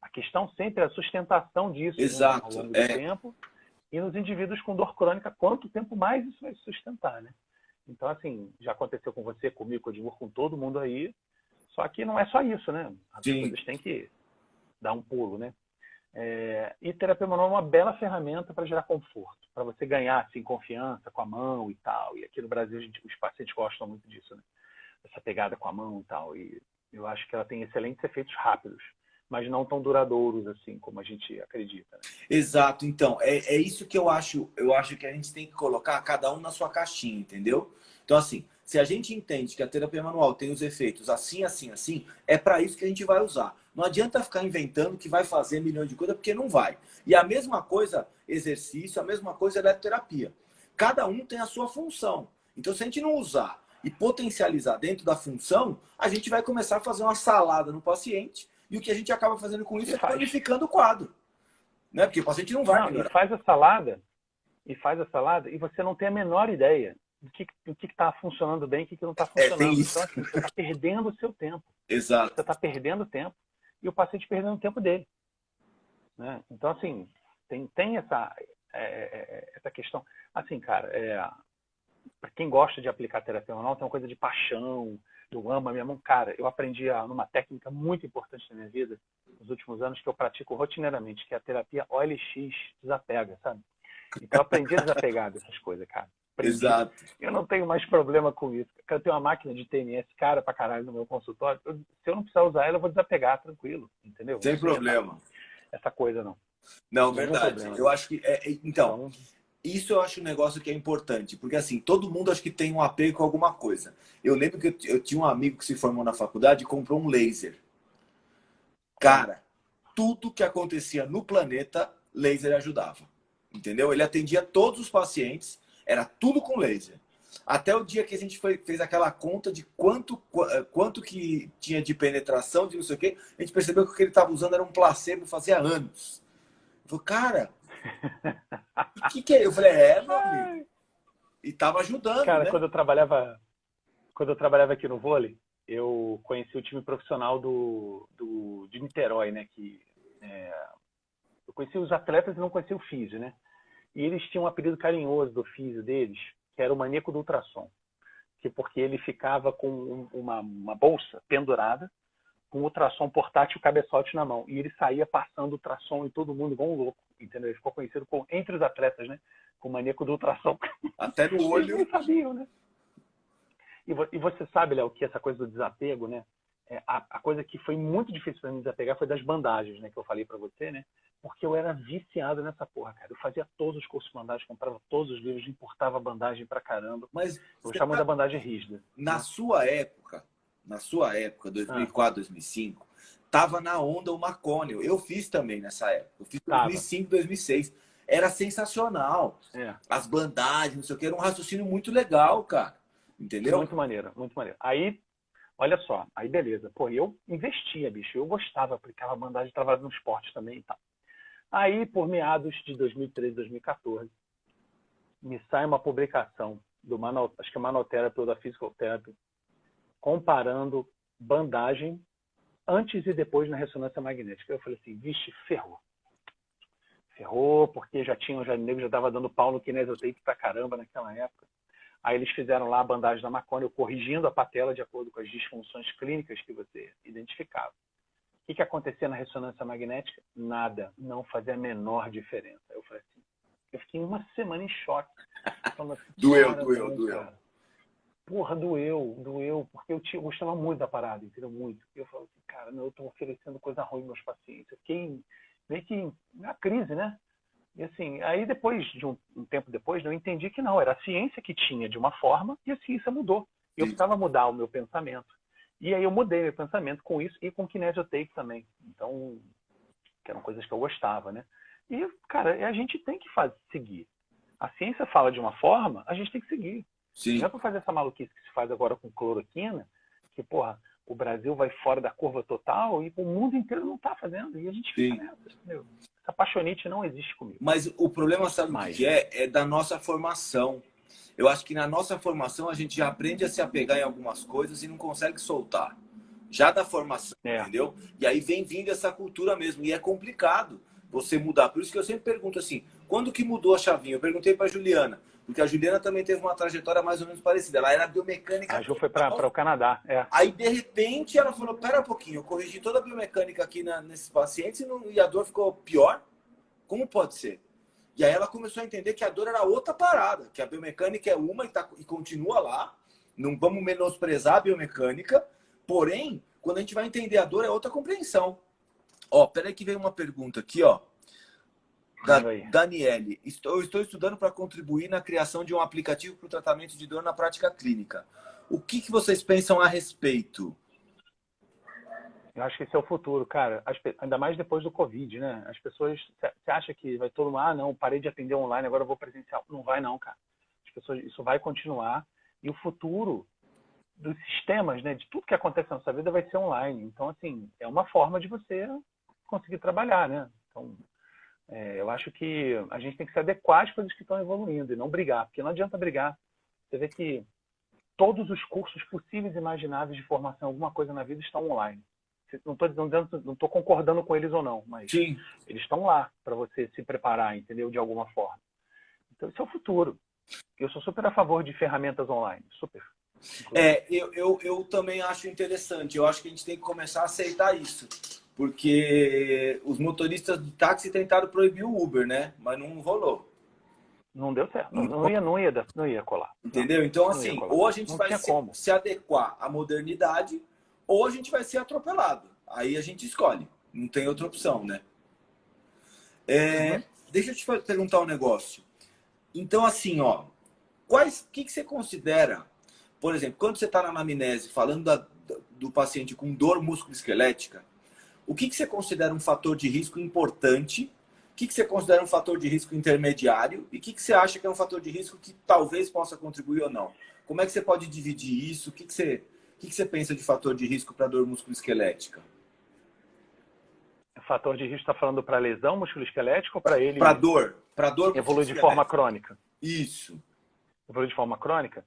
A questão sempre é a sustentação disso, né, ao Exato. longo do tempo. E nos indivíduos com dor crônica, quanto tempo mais isso vai sustentar, né? Então, assim, já aconteceu com você, comigo, com o Edmur, com todo mundo aí. Só que não é só isso, né? As Sim. coisas têm que dar um pulo, né? E terapia manual é uma bela ferramenta para gerar conforto, para você ganhar assim, confiança com a mão e tal. E aqui no Brasil os pacientes gostam muito disso, né? Essa pegada com a mão e tal. E eu acho que ela tem excelentes efeitos rápidos, mas não tão duradouros assim como a gente acredita, né? Exato. Então, é isso que eu acho. Eu acho que a gente tem que colocar cada um na sua caixinha, entendeu? Então, assim, se a gente entende que a terapia manual tem os efeitos assim, assim, assim, é para isso que a gente vai usar. Não adianta ficar inventando que vai fazer milhões de coisas, porque não vai. E a mesma coisa, exercício, a mesma coisa, eletroterapia. Cada um tem a sua função. Então, se a gente não usar e potencializar dentro da função, a gente vai começar a fazer uma salada no paciente e o que a gente acaba fazendo com isso E é faz. cronificando o quadro. Né? Porque o paciente não vai melhorar. E faz a salada, e você não tem a menor ideia do que está funcionando bem e o que não está funcionando. Tem isso. Então, assim, você está perdendo o seu tempo. Exato. Você está perdendo tempo e o paciente perdendo o tempo dele. Né? Então, assim, tem essa questão. Assim, cara, para quem gosta de aplicar terapia manual, tem uma coisa de paixão, eu amo a minha mão. Cara, eu aprendi numa técnica muito importante na minha vida, nos últimos anos, que eu pratico rotineiramente, que é a terapia OLX desapega, sabe? Então, eu aprendi a desapegar dessas coisas, cara. Aprendi. Exato. Eu não tenho mais problema com isso. Eu tenho uma máquina de TNS cara pra caralho no meu consultório. Se eu não precisar usar ela, eu vou desapegar, tranquilo. Entendeu? Sem problema. Essa coisa, não. Não, Nenhum verdade. problema. Eu acho que. Então, isso eu acho um negócio que é importante. Porque, assim, todo mundo acho que tem um apego com alguma coisa. Eu lembro que eu tinha um amigo que se formou na faculdade e comprou um laser. Cara, tudo que acontecia no planeta, laser ajudava. Entendeu? Ele atendia todos os pacientes, era tudo com laser. Até o dia que a gente fez aquela conta de quanto que tinha de penetração, de não sei o quê, a gente percebeu que o que ele estava usando era um placebo fazia anos. Eu falei, cara, o que é? Eu falei, meu amigo. E estava ajudando, cara, né? quando eu trabalhava aqui no vôlei, eu conheci o time profissional de Niterói, né? Eu conheci os atletas e não conheci o físio, né? E eles tinham um apelido carinhoso do físio deles, que era o maníaco do ultrassom. Porque ele ficava com uma bolsa pendurada, com o ultrassom portátil e o cabeçote na mão. E ele saía passando ultrassom em todo mundo igual um louco, entendeu? Ele ficou conhecido entre os atletas, né? Com o maníaco do ultrassom. Até no olho. Eles nem sabiam, né? E você sabe, Léo, que essa coisa do desapego, né? A coisa que foi muito difícil para mim desapegar foi das bandagens, né? Que eu falei para você, né? Porque eu era viciado nessa porra, cara. Eu fazia todos os cursos de bandagem, comprava todos os livros, importava bandagem pra caramba. Mas eu gostava muito da bandagem rígida. Na sua época, 2004, 2005, tava na onda o Macônio. Eu fiz também nessa época. Eu fiz 2005, 2006. Era sensacional. As bandagens, não sei o que, era um raciocínio muito legal, cara. Entendeu? Muito maneiro, muito maneiro. Aí, olha só, aí beleza. Pô, eu investia, bicho. Eu gostava, aplicava bandagem, trabalhava no esporte também e tal. Aí, por meados de 2013, 2014, me sai uma publicação do acho que é Manoterapy ou da Physical Therapy, comparando bandagem antes e depois na ressonância magnética. Eu falei assim, vixe, ferrou. Ferrou, porque nego já estava dando pau no kinesiotape pra caramba naquela época. Aí eles fizeram lá a bandagem da Macônio, corrigindo a patela de acordo com as disfunções clínicas que você identificava. O que acontecia na ressonância magnética? Nada. Não fazia a menor diferença. Eu falei assim, eu fiquei uma semana em choque. Falando, doeu. Porra, doeu, porque eu gostava muito da parada, entendeu? Muito. E eu falei assim, cara, eu estou oferecendo coisa ruim aos meus pacientes. Eu fiquei meio que na crise, né? E assim, aí depois, de um tempo depois, eu entendi que não, era a ciência que tinha de uma forma e a ciência mudou. Eu precisava mudar o meu pensamento. E aí eu mudei meu pensamento com isso e com kinesiotape também. Então, que eram coisas que eu gostava, né? E, cara, a gente tem que seguir. A ciência fala de uma forma, a gente tem que seguir. Sim. Não é para fazer essa maluquice que se faz agora com cloroquina, que, porra, o Brasil vai fora da curva total e o mundo inteiro não está fazendo. E a gente fica nessa, entendeu? Essa paixonite não existe comigo. Mas o problema, sabe o que é? É da nossa formação. Eu acho que na nossa formação a gente já aprende a se apegar em algumas coisas e não consegue soltar. Já da formação, entendeu? E aí vem vindo essa cultura mesmo. E é complicado você mudar. Por isso que eu sempre pergunto assim, quando que mudou a chavinha? Eu perguntei para Juliana, porque a Juliana também teve uma trajetória mais ou menos parecida. Ela era biomecânica. A Ju foi para o Canadá. Aí, de repente, ela falou, pera um pouquinho, eu corrigi toda a biomecânica aqui nesses pacientes e a dor ficou pior? Como pode ser? E aí ela começou a entender que a dor era outra parada, que a biomecânica é uma e continua lá. Não vamos menosprezar a biomecânica, porém, quando a gente vai entender a dor, é outra compreensão. Ó, peraí que veio uma pergunta aqui, ó. Da Daniele. Estou estudando para contribuir na criação de um aplicativo para o tratamento de dor na prática clínica. O que vocês pensam a respeito? Eu acho que esse é o futuro, cara. Ainda mais depois do Covid, né? As pessoas... Você acha que vai todo mundo... não, parei de atender online, agora eu vou presencial. Não vai não, cara. As pessoas, isso vai continuar. E o futuro dos sistemas, né? De tudo que acontece na sua vida vai ser online. Então, assim, é uma forma de você conseguir trabalhar, né? Então, eu acho que a gente tem que se adequar às coisas que estão evoluindo e não brigar. Porque não adianta brigar. Você vê que todos os cursos possíveis e imagináveis de formação, alguma coisa na vida, estão online. Não estou concordando com eles ou não, mas sim, eles estão lá para você se preparar, entendeu? De alguma forma. Então, esse é o futuro. Eu sou super a favor de ferramentas online, super. Eu também acho interessante. Eu acho que a gente tem que começar a aceitar isso. Porque os motoristas de táxi tentaram proibir o Uber, né? Mas não rolou. Não deu certo. Não ia colar. Entendeu? Então, assim, ou a gente vai se adequar à modernidade, ou a gente vai ser atropelado. Aí a gente escolhe. Não tem outra opção, né? Deixa eu te perguntar um negócio. Então, assim, ó. O que você considera, por exemplo, quando você está na anamnese falando do paciente com dor musculoesquelética, o que você considera um fator de risco importante? O que você considera um fator de risco intermediário? E o que você acha que é um fator de risco que talvez possa contribuir ou não? Como é que você pode dividir isso? O que você pensa de fator de risco para dor musculoesquelética? Fator de risco está falando para lesão musculoesquelética ou para ele... Para dor evoluir de forma crônica. Isso. Evoluir de forma crônica.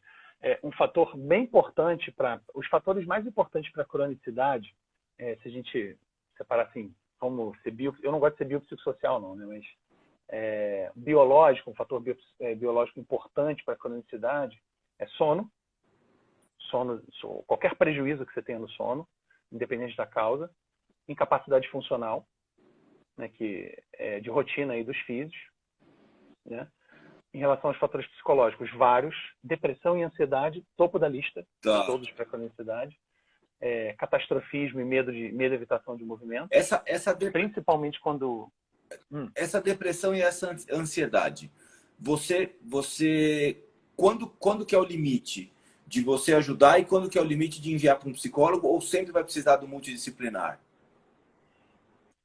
Um fator bem importante os fatores mais importantes para a cronicidade, se a gente separar assim, como ser eu não gosto de ser biopsicossocial não, né? Mas Biológico, um fator biológico importante para a cronicidade é sono. Qualquer prejuízo que você tenha no sono, independente da causa. Incapacidade funcional, né, que é de rotina aí dos filhos, né? Em relação aos fatores psicológicos, vários. Depressão e ansiedade, topo da lista, de Tá. todos para a cronicidade. Catastrofismo e medo e evitação de movimento. Principalmente quando... Essa depressão e essa ansiedade, quando que é o limite de você ajudar e quando que é o limite de enviar para um psicólogo, ou sempre vai precisar do multidisciplinar?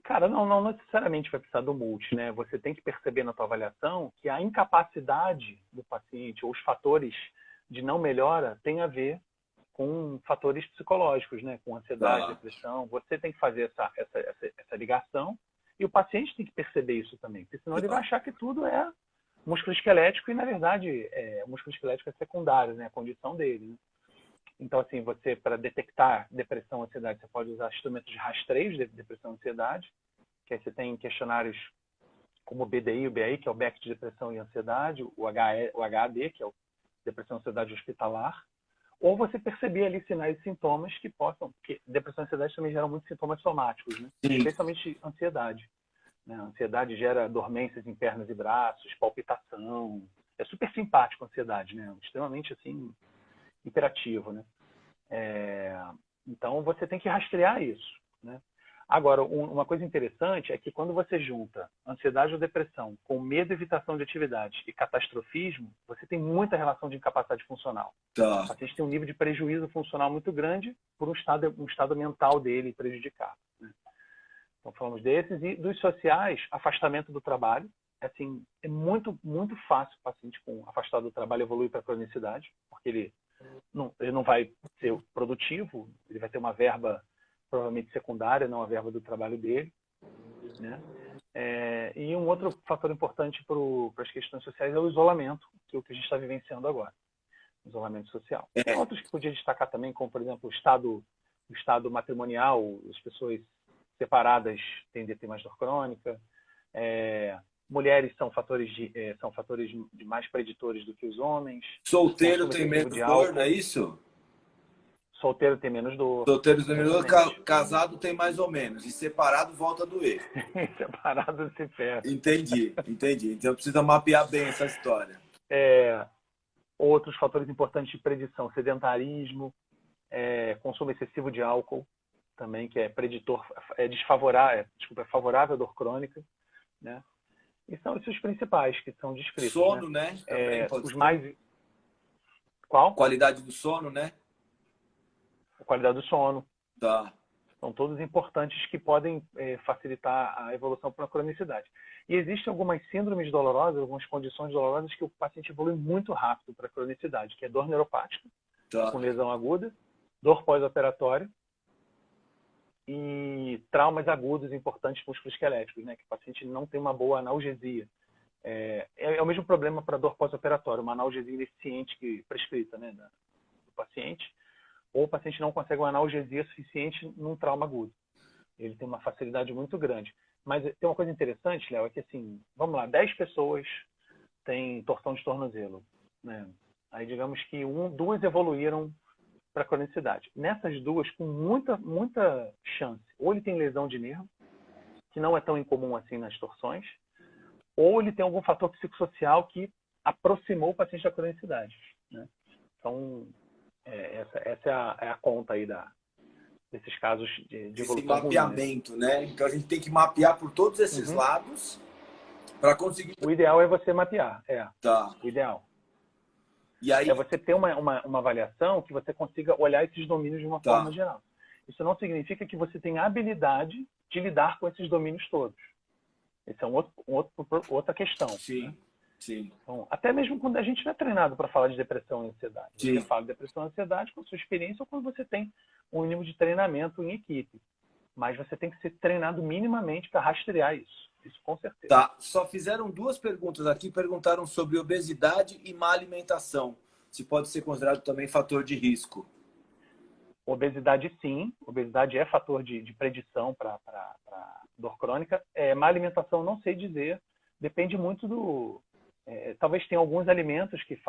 Cara, não necessariamente vai precisar do multi, né? Você tem que perceber na tua avaliação que a incapacidade do paciente ou os fatores de não melhora tem a ver com fatores psicológicos, né? Com ansiedade, depressão. Você tem que fazer essa ligação e o paciente tem que perceber isso também, porque senão ele vai achar que tudo é músculo esquelético e, na verdade, o músculo esquelético é secundário, né? A condição dele, né? Então, assim, você, para detectar depressão e ansiedade, você pode usar instrumentos de rastreio de depressão e ansiedade, que aí você tem questionários como o BDI e o BAI, que é o BEC de depressão e ansiedade, o HAD, que é o depressão e ansiedade hospitalar, ou você perceber ali sinais e sintomas que possam... Porque depressão e ansiedade também geram muitos sintomas somáticos, né? Especialmente ansiedade. Né? A ansiedade gera dormências em pernas e braços, palpitação. É super simpático a ansiedade, né? Extremamente, assim, hiperativo, né? Então, você tem que rastrear isso, né? Agora, uma coisa interessante é que quando você junta ansiedade ou depressão com medo e evitação de atividade e catastrofismo, você tem muita relação de incapacidade funcional. Tá. O paciente tem um nível de prejuízo funcional muito grande por um estado mental dele prejudicado, né? Então, falamos desses. E dos sociais, afastamento do trabalho. Assim, é muito, muito fácil o paciente afastado do trabalho evoluir para a cronicidade, porque ele não vai ser produtivo, ele vai ter uma verba provavelmente secundária, não a verba do trabalho dele, né? E um outro fator importante para as questões sociais é o isolamento, que é o que a gente está vivenciando agora, o isolamento social. Tem outros que podia destacar também, como, por exemplo, o estado matrimonial, as pessoas separadas tendem a ter mais dor crônica, mulheres são fatores de mais preditores do que os homens. Solteiro tem menos dor, não é isso? Solteiro tem menos dor. Solteiro tem menos dor, casado tem mais ou menos. E separado volta a doer. Separado se ferra. Entendi. Então precisa mapear bem essa história. Outros fatores importantes de predição: sedentarismo, consumo excessivo de álcool, também, que é preditor, é favorável à dor crônica, né? E são esses os principais que são descritos. Sono, né? Os mais... Qual? Qualidade do sono, né? A qualidade do sono. Tá. São todos importantes que podem facilitar a evolução para a cronicidade. E existem algumas síndromes dolorosas, algumas condições dolorosas que o paciente evolui muito rápido para a cronicidade, que é dor neuropática, com lesão aguda, dor pós-operatória e traumas agudos importantes musculoesqueléticos, né? Que o paciente não tem uma boa analgesia. É o mesmo problema para dor pós-operatória, uma analgesia ineficiente prescrita, né, do paciente, ou o paciente não consegue uma analgesia suficiente num trauma agudo. Ele tem uma facilidade muito grande. Mas tem uma coisa interessante, Léo, é que assim, vamos lá, 10 pessoas têm torção de tornozelo, né? Aí digamos que duas evoluíram para a cronicidade. Nessas duas, com muita chance, ou ele tem lesão de nervo, que não é tão incomum assim nas torções, ou ele tem algum fator psicossocial que aproximou o paciente da cronicidade, né? Então, essa é a conta aí desses casos de evolução. Esse mapeamento, né? Então a gente tem que mapear por todos esses lados para conseguir... O ideal é você mapear, Tá. O ideal. E aí... É você ter uma avaliação que você consiga olhar esses domínios de uma forma geral. Isso não significa que você tenha habilidade de lidar com esses domínios todos. Essa é outra questão. Sim, né? Sim. Então, até mesmo quando a gente não é treinado para falar de depressão e ansiedade. Sim. Você fala de depressão e ansiedade com a sua experiência ou quando você tem um mínimo de treinamento em equipe. Mas você tem que ser treinado minimamente para rastrear isso. Isso com certeza. Tá. Só fizeram 2 perguntas aqui. Perguntaram sobre obesidade e má alimentação. Se pode ser considerado também fator de risco. Obesidade, sim. Obesidade é fator de predição para dor crônica. Má alimentação, não sei dizer. depende muito do... talvez tenha alguns alimentos que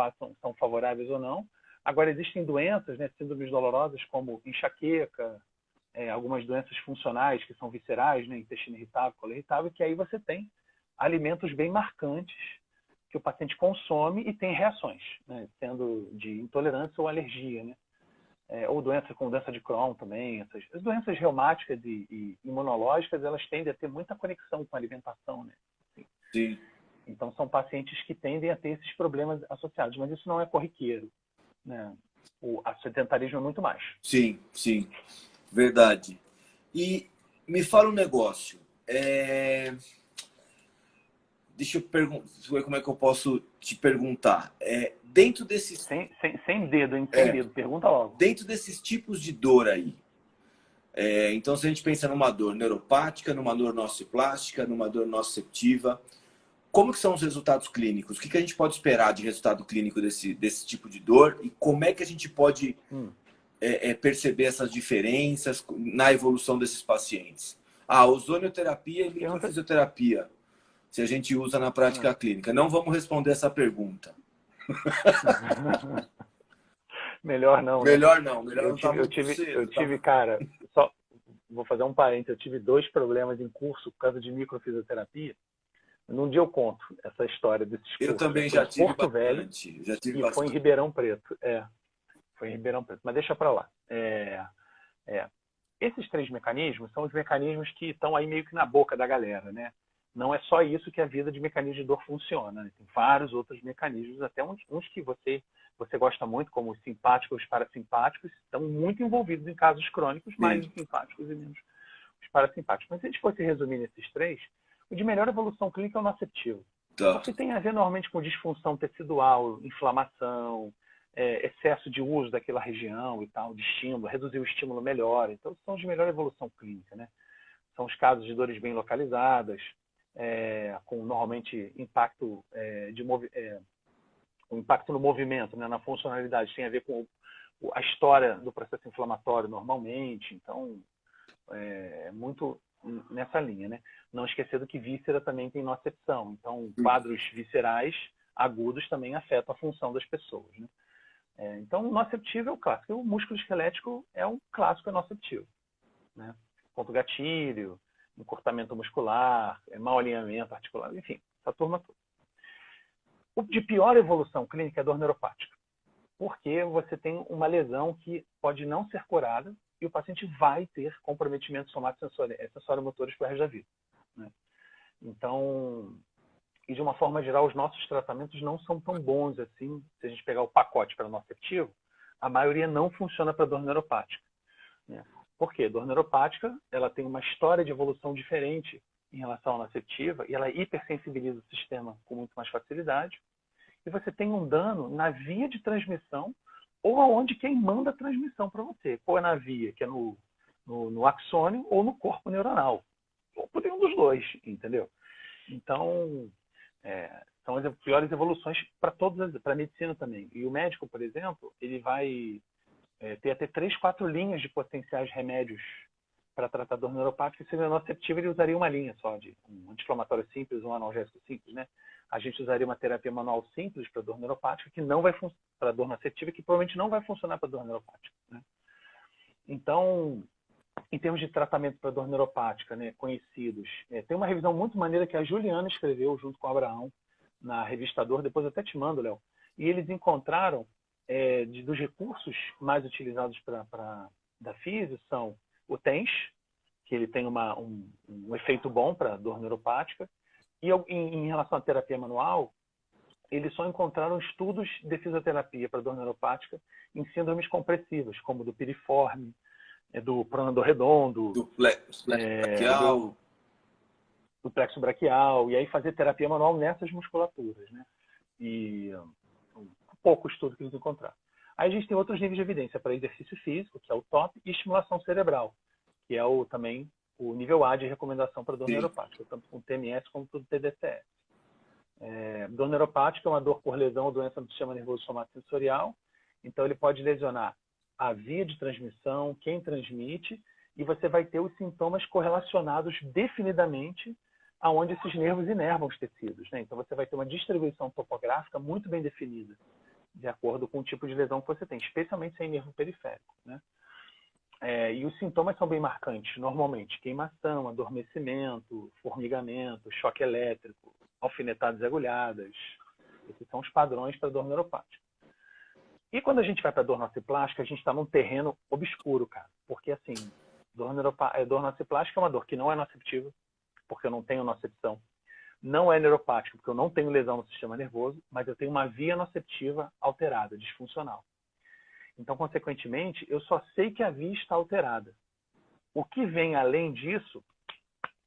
são favoráveis ou não. Agora, existem doenças, né, síndromes dolorosas, como enxaqueca, algumas doenças funcionais que são viscerais, né, intestino irritável, colo irritável, que aí você tem alimentos bem marcantes que o paciente consome e tem reações, né, sendo de intolerância ou alergia, né? Ou doença como doença de Crohn também. As doenças reumáticas e imunológicas, elas tendem a ter muita conexão com a alimentação, né? Assim. Sim. Então, são pacientes que tendem a ter esses problemas associados, mas isso não é corriqueiro, né? O sedentarismo é muito mais. Sim, sim. Verdade. E me fala um negócio. Deixa eu ver como é que eu posso te perguntar. Dentro desses... Sem dedo, hein? Sem dedo. Pergunta logo. Dentro desses tipos de dor aí. Então, se a gente pensa numa dor neuropática, numa dor nociplástica, numa dor nociceptiva, como que são os resultados clínicos? O que a gente pode esperar de resultado clínico desse tipo de dor? E como é que a gente pode perceber essas diferenças na evolução desses pacientes? Ozonioterapia e microfisioterapia, se a gente usa na prática clínica. Não vamos responder essa pergunta. Melhor não. Melhor não. Eu tive, cara, só vou fazer um parênteses. Eu tive 2 problemas em curso por causa de microfisioterapia. Num dia eu conto essa história desses cursos. Eu também já tive Porto Velho e foi em Ribeirão Preto. Foi em Ribeirão Preto. Mas deixa para lá. Esses 3 mecanismos são os mecanismos que estão aí meio que na boca da galera, né? Não é só isso que a vida de mecanismo de dor funciona, né? Tem vários outros mecanismos, até uns que você gosta muito, como os simpáticos e os parasimpáticos, estão muito envolvidos em casos crônicos, mais os simpáticos e menos os parasimpáticos. Mas se a gente fosse resumir nesses 3, o de melhor evolução clínica é o nociceptivo. Porque tem a ver normalmente com disfunção tecidual, inflamação, excesso de uso daquela região e tal, de estímulo, reduzir o estímulo melhor. Então, são de melhor evolução clínica, né? São os casos de dores bem localizadas, com normalmente impacto o impacto no movimento, né, na funcionalidade, tem a ver com a história do processo inflamatório normalmente. Então, muito nessa linha, né? Não esquecendo que víscera também tem nocicepção. Então, quadros viscerais agudos também afetam a função das pessoas, né? Então, o nociceptivo é o clássico. O músculo esquelético é um clássico nociceptivo, né? Ponto gatilho, encurtamento muscular, mau alinhamento articular, enfim, essa turma toda. O de pior evolução clínica é a dor neuropática, porque você tem uma lesão que pode não ser curada e o paciente vai ter comprometimento sensório-motores para o resto da vida, né? Então, e de uma forma geral, os nossos tratamentos não são tão bons assim. Se a gente pegar o pacote para nociceptivo, a maioria não funciona para dor neuropática, né? Por quê? Dor neuropática, ela tem uma história de evolução diferente em relação à nociceptiva e ela hipersensibiliza o sistema com muito mais facilidade. E você tem um dano na via de transmissão ou aonde quem manda a transmissão para você. Ou é na via, que é no axônio, ou no corpo neuronal. Ou por nenhum dos dois, entendeu? Então, são as piores evoluções para a medicina também. E o médico, por exemplo, ele vai ter até 3, 4 linhas de potenciais remédios para tratar dor neuropática. Se ele é nociceptivo, ele usaria uma linha só, de um anti-inflamatório simples, um analgésico simples, né? A gente usaria uma terapia manual simples para dor neuropática, que não vai funcionar para dor nociceptiva, que provavelmente não vai funcionar para dor neuropática, né? Então, em termos de tratamento para dor neuropática, né, conhecidos, tem uma revisão muito maneira que a Juliana escreveu junto com o Abraão na revista Dor, depois eu até te mando, Léo. E eles encontraram dos recursos mais utilizados da físio são o TENS, que ele tem um efeito bom para dor neuropática, e em relação à terapia manual, eles só encontraram estudos de fisioterapia para dor neuropática em síndromes compressivas, como do piriforme, do pronador redondo, do plexo braquial. Do plexo braquial, e aí fazer terapia manual nessas musculaturas, né? E pouco estudo que eles encontraram. Aí a gente tem outros níveis de evidência para exercício físico, que é o TOP, e estimulação cerebral, que é também o nível A de recomendação para dor neuropática, tanto com TMS como para o TDCS. Dor neuropática é uma dor por lesão ou doença do sistema nervoso somatosensorial, então ele pode lesionar a via de transmissão, quem transmite, e você vai ter os sintomas correlacionados definidamente aonde esses nervos inervam os tecidos, né? Então você vai ter uma distribuição topográfica muito bem definida, de acordo com o tipo de lesão que você tem, especialmente se é em nervo periférico, né? E os sintomas são bem marcantes, normalmente queimação, adormecimento, formigamento, choque elétrico, alfinetadas e agulhadas. Esses são os padrões para dor neuropática. E quando a gente vai para dor nociplástica, a gente está num terreno obscuro, cara. Porque, assim, dor nociplástica é uma dor que não é noceptiva, porque eu não tenho nocepção. Não é neuropática, porque eu não tenho lesão no sistema nervoso, mas eu tenho uma via noceptiva alterada, disfuncional. Então, consequentemente, eu só sei que a via está alterada. O que vem além disso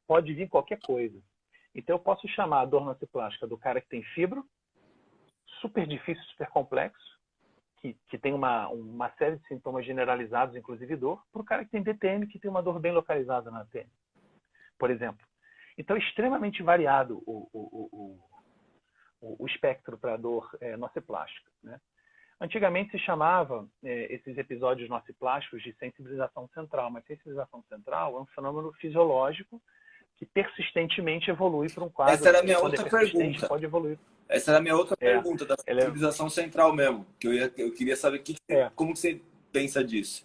pode vir qualquer coisa. Então, eu posso chamar a dor nociplástica do cara que tem fibro, super difícil, super complexo, que tem uma série de sintomas generalizados, inclusive dor, para o cara que tem DTM, que tem uma dor bem localizada na TM, por exemplo. Então, é extremamente variado o espectro para a dor nociplástica, né? Antigamente se chamava esses episódios nociplásticos de sensibilização central, mas sensibilização central é um fenômeno fisiológico que persistentemente evolui para um quadro. Essa era a minha outra pergunta. Pode evoluir. Essa era a minha outra pergunta da sensibilização central mesmo, que eu queria saber como que você pensa disso.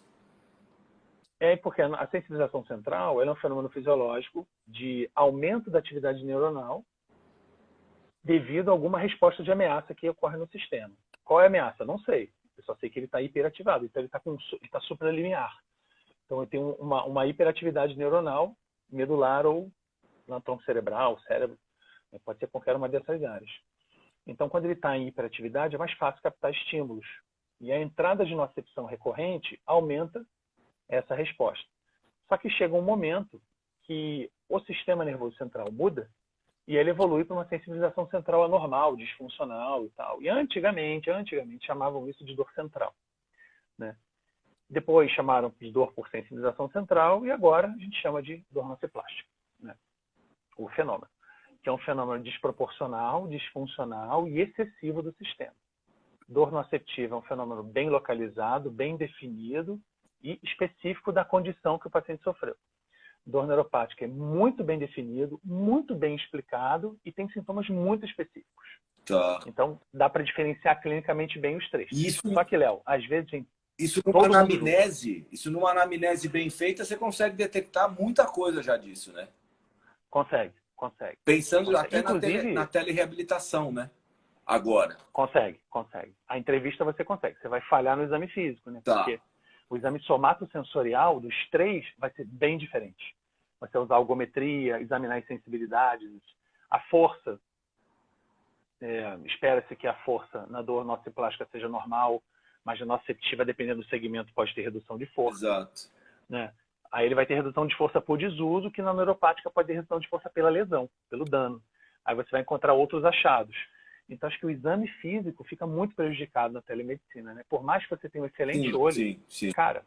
Porque a sensibilização central é um fenômeno fisiológico de aumento da atividade neuronal devido a alguma resposta de ameaça que ocorre no sistema. Qual é a ameaça? Não sei. Eu só sei que ele está hiperativado. Então, ele está supralimiar. Então, ele tem uma hiperatividade neuronal, medular ou no tronco cerebral, cérebro. Pode ser qualquer uma dessas áreas. Então, quando ele está em hiperatividade, é mais fácil captar estímulos. E a entrada de nocepção recorrente aumenta essa resposta. Só que chega um momento que o sistema nervoso central muda e ele evolui para uma sensibilização central anormal, disfuncional e tal. E antigamente chamavam isso de dor central, né? Depois chamaram de dor por sensibilização central e agora a gente chama de dor nociplástica, né? O fenômeno, que é um fenômeno desproporcional, disfuncional e excessivo do sistema. Dor noceptiva é um fenômeno bem localizado, bem definido e específico da condição que o paciente sofreu. Dor neuropática é muito bem definido, muito bem explicado e tem sintomas muito específicos. Tá. Então, dá para diferenciar clinicamente bem os três. Isso, só que, Léo, às vezes... Isso numa anamnese bem feita, você consegue detectar muita coisa já disso, né? Consegue. Pensando até inclusive, na telereabilitação, né? Agora. Consegue. A entrevista você consegue. Você vai falhar no exame físico, né? Tá. Porque o exame somatosensorial dos três vai ser bem diferente. Você usar algometria, examinar as sensibilidades, a força. Espera-se que a força na dor nociplástica seja normal, mas a noceptiva, dependendo do segmento, pode ter redução de força. Exato. Né? Aí ele vai ter redução de força por desuso, que na neuropática pode ter redução de força pela lesão, pelo dano. Aí você vai encontrar outros achados. Então, acho que o exame físico fica muito prejudicado na telemedicina, né? Por mais que você tenha um excelente olho, cara,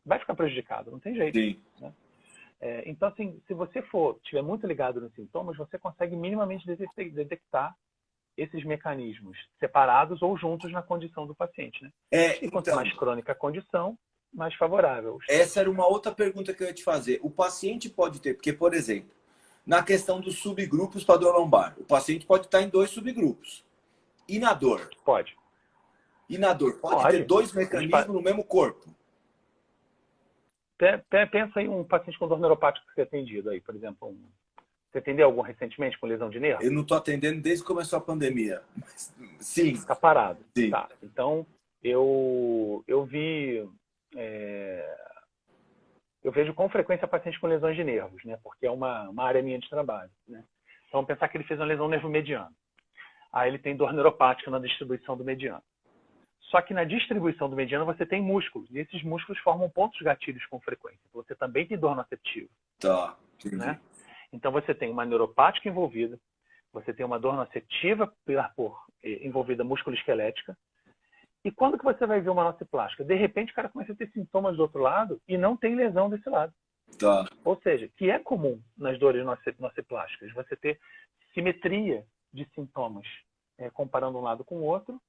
vai ficar prejudicado, não tem jeito. Né? Então, assim, se você estiver muito ligado nos sintomas, você consegue minimamente detectar esses mecanismos separados ou juntos na condição do paciente, né? E quanto mais crônica a condição, mais favorável. Essa era uma outra pergunta que eu ia te fazer. O paciente pode ter, porque, por exemplo, na questão dos subgrupos para dor lombar, o paciente pode estar em 2 subgrupos. E na dor? Pode. E na dor? Pode ter 2 mecanismos no mesmo corpo? Pensa em um paciente com dor neuropática que você atendido aí, por exemplo. Você atendeu algum recentemente com lesão de nervo? Eu não estou atendendo desde que começou a pandemia. Mas, sim. Está parado. Sim. Tá. Então, eu vi... eu vejo com frequência pacientes com lesões de nervos, né? Porque é uma área minha de trabalho, né? Então, pensar que ele fez uma lesão no nervo mediano. Aí ele tem dor neuropática na distribuição do mediano. Só que na distribuição do mediano você tem músculos. E esses músculos formam pontos gatilhos com frequência. Então, você também tem dor noceptiva. Tá. Né? Então, você tem uma neuropática envolvida. Você tem uma dor noceptiva envolvida músculo-esquelética. E quando que você vai ver uma nociplástica? De repente, o cara começa a ter sintomas do outro lado e não tem lesão desse lado. Tá. Ou seja, que é comum nas dores nociplásticas, você ter simetria de sintomas, comparando um lado com o outro,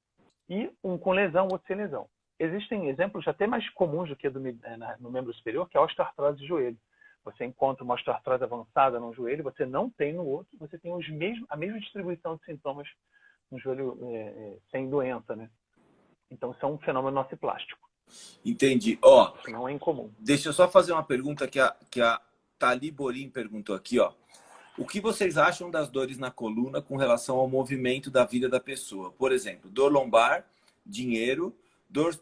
e um com lesão, outro sem lesão. Existem exemplos até mais comuns do que no membro superior, que é a osteoartrose de joelho. você encontra uma osteoartrose avançada num joelho, você não tem no outro, você tem a mesma distribuição de sintomas no joelho sem doença, né? Então, isso é um fenômeno nociplástico. Entendi. Ó, isso não é incomum. Deixa eu só fazer uma pergunta que a Thali Borim perguntou aqui, ó. O que vocês acham das dores na coluna com relação ao movimento da vida da pessoa? Por exemplo, dor lombar, dinheiro, dor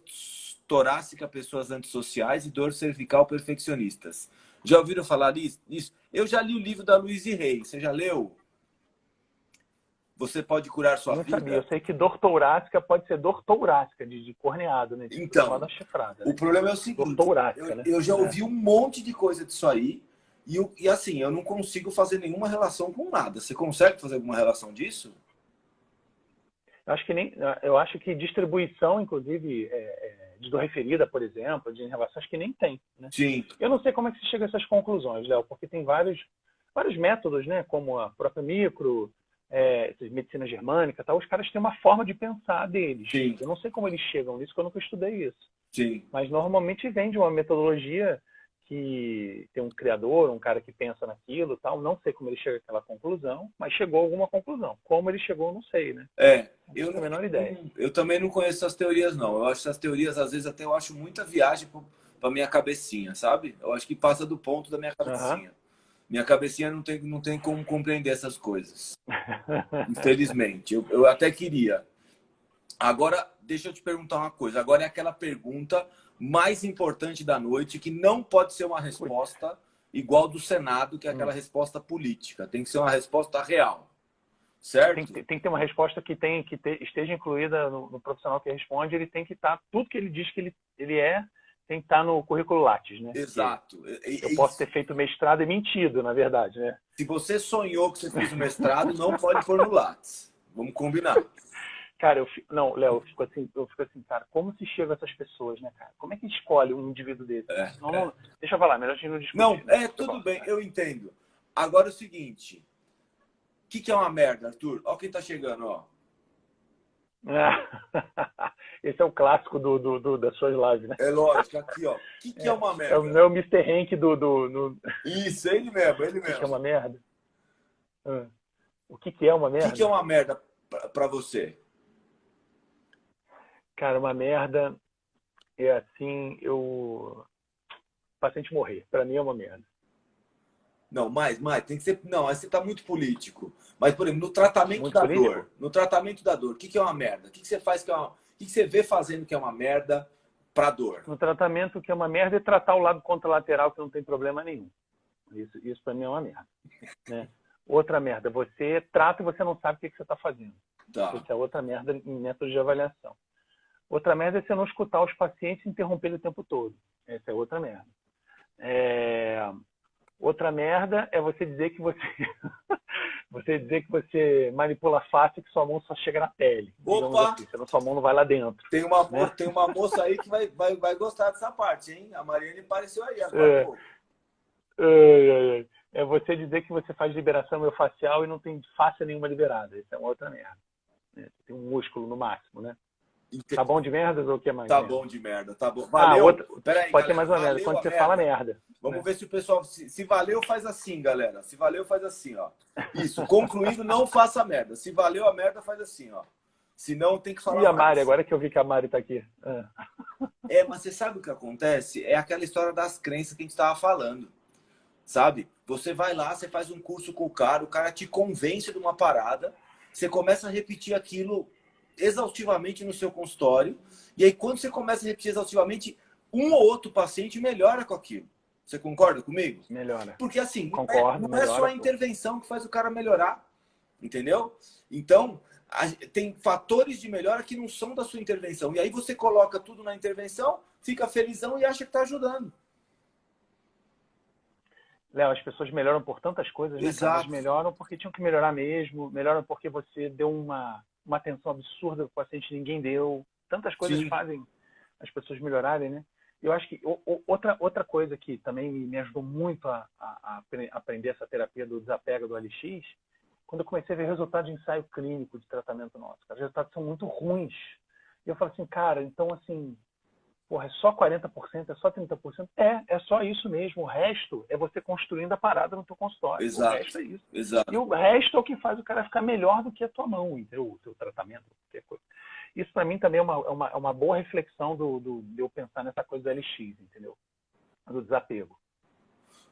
torácica, pessoas antissociais e dor cervical, perfeccionistas. Já ouviram falar nisso? Eu já li o livro da Louise Hay. Você já leu? Você pode curar sua Não vida? sabia. Eu sei que dor torácica pode ser dor tourácica, de corneado, né? Então, da chifrada, o problema é o seguinte. Dor torácica, né? Eu já ouvi um monte de coisa disso aí. E assim, eu não consigo fazer nenhuma relação com nada. Você consegue fazer alguma relação disso? Eu acho que distribuição, inclusive, de dor referida, por exemplo, de relações que nem tem, né? Sim. Eu não sei como é que se chega a essas conclusões, Léo, porque tem vários métodos, né? Como a própria medicina germânica, tal. Os caras têm uma forma de pensar deles. Sim. Eu não sei como eles chegam nisso, porque eu nunca estudei isso. Sim. Mas normalmente vem de uma metodologia que tem um criador, um cara que pensa naquilo, tal. Não sei como ele chega àquela conclusão, mas chegou a alguma conclusão. Como ele chegou, eu não sei, né? Eu não tenho a menor ideia. Eu também não conheço essas teorias, não. Eu acho essas teorias, às vezes, até eu acho muita viagem para minha cabecinha, sabe? Eu acho que passa do ponto da minha cabecinha. Minha cabecinha não tem como compreender essas coisas. Infelizmente. Eu até queria. Agora, deixa eu te perguntar uma coisa. Agora é aquela pergunta mais importante da noite, que não pode ser uma resposta igual do Senado, que é aquela resposta política. Tem que ser uma resposta real. Certo? Tem que ter uma resposta que esteja incluída no profissional que responde. Ele tem que estar, tudo que ele diz que ele é, tem que estar no currículo Lattes, né? Exato. Eu posso ter feito mestrado e mentido, na verdade, né? Se você sonhou que você fez o mestrado, não pode pôr no Lattes. Vamos combinar. Cara, Léo, eu fico assim, cara, como se chega a essas pessoas, né, cara? Como é que escolhe um indivíduo desse? Não, deixa eu falar, melhor a gente não discutir. Não, tudo bem, eu entendo. Agora é o seguinte, o que é uma merda, Arthur? Olha quem tá chegando, ó. Esse é o clássico das suas lives, né? É lógico, aqui, ó. O que é uma merda? É o Mr. Hank do... Isso, ele mesmo, ele mesmo. O que é uma merda? O que é uma merda? O que é uma merda pra você? Cara, uma merda é assim, o paciente morrer. Pra mim é uma merda. Não, mais, tem que ser... Não, aí você tá muito político. Mas, por exemplo, no tratamento muito da político? dor. No tratamento da dor, o que é uma merda? O que você faz que é uma... O que você vê fazendo que é uma merda pra dor? No tratamento, o que é uma merda é tratar o lado contralateral, que não tem problema nenhum. Isso pra mim é uma merda. Né? Outra merda, você trata e você não sabe o que você está fazendo. Tá. Isso é outra merda em método de avaliação. Outra merda é você não escutar os pacientes e interromper o tempo todo. Essa é outra merda. Outra merda é você dizer que você manipula fácil e que sua mão só chega na pele. Opa! Assim, senão sua mão não vai lá dentro. Tem uma moça aí que vai gostar dessa parte, hein? A Mariane apareceu aí agora. É você dizer que você faz liberação miofascial e não tem face nenhuma liberada. Isso é uma outra merda. Tem um músculo no máximo, né? Tá bom de merda ou o que mais? Tá bom de merda, tá bom. Valeu. Peraí, pode ter mais uma merda. Quando você fala merda. Vamos ver se o pessoal... Se valeu, faz assim, galera. Se valeu, faz assim, ó. Isso. Concluindo, não faça merda. Se valeu a merda, faz assim, ó. Se não, tem que falar. E a Mari, agora que eu vi que a Mari tá aqui. Mas você sabe o que acontece? É aquela história das crenças que a gente tava falando. Sabe? Você vai lá, você faz um curso com o cara te convence de uma parada, você começa a repetir aquilo exaustivamente no seu consultório, e aí quando você começa a repetir exaustivamente, um ou outro paciente melhora com aquilo. Você concorda comigo? Melhora. Porque assim, Concordo, não é só a intervenção que faz o cara melhorar, entendeu? Então, tem fatores de melhora que não são da sua intervenção, e aí você coloca tudo na intervenção, fica felizão e acha que está ajudando. Léo, as pessoas melhoram por tantas coisas, né? Exato. Elas melhoram porque tinham que melhorar mesmo, melhoram porque você deu uma atenção absurda que o paciente ninguém deu. Tantas coisas fazem as pessoas melhorarem, né? Eu acho que outra coisa que também me ajudou muito a aprender essa terapia do desapego do LX, quando eu comecei a ver resultados de ensaio clínico de tratamento nosso. Os resultados são muito ruins. E eu falo assim, cara, então assim, porra, é só 40%, é só 30%? É só isso mesmo. O resto é você construindo a parada no teu consultório. Exato. O resto é isso. Exato. E o resto é o que faz o cara ficar melhor do que a tua mão, entendeu? O teu tratamento, qualquer coisa. Isso para mim também é uma boa reflexão de eu pensar nessa coisa do LX, entendeu? Do desapego.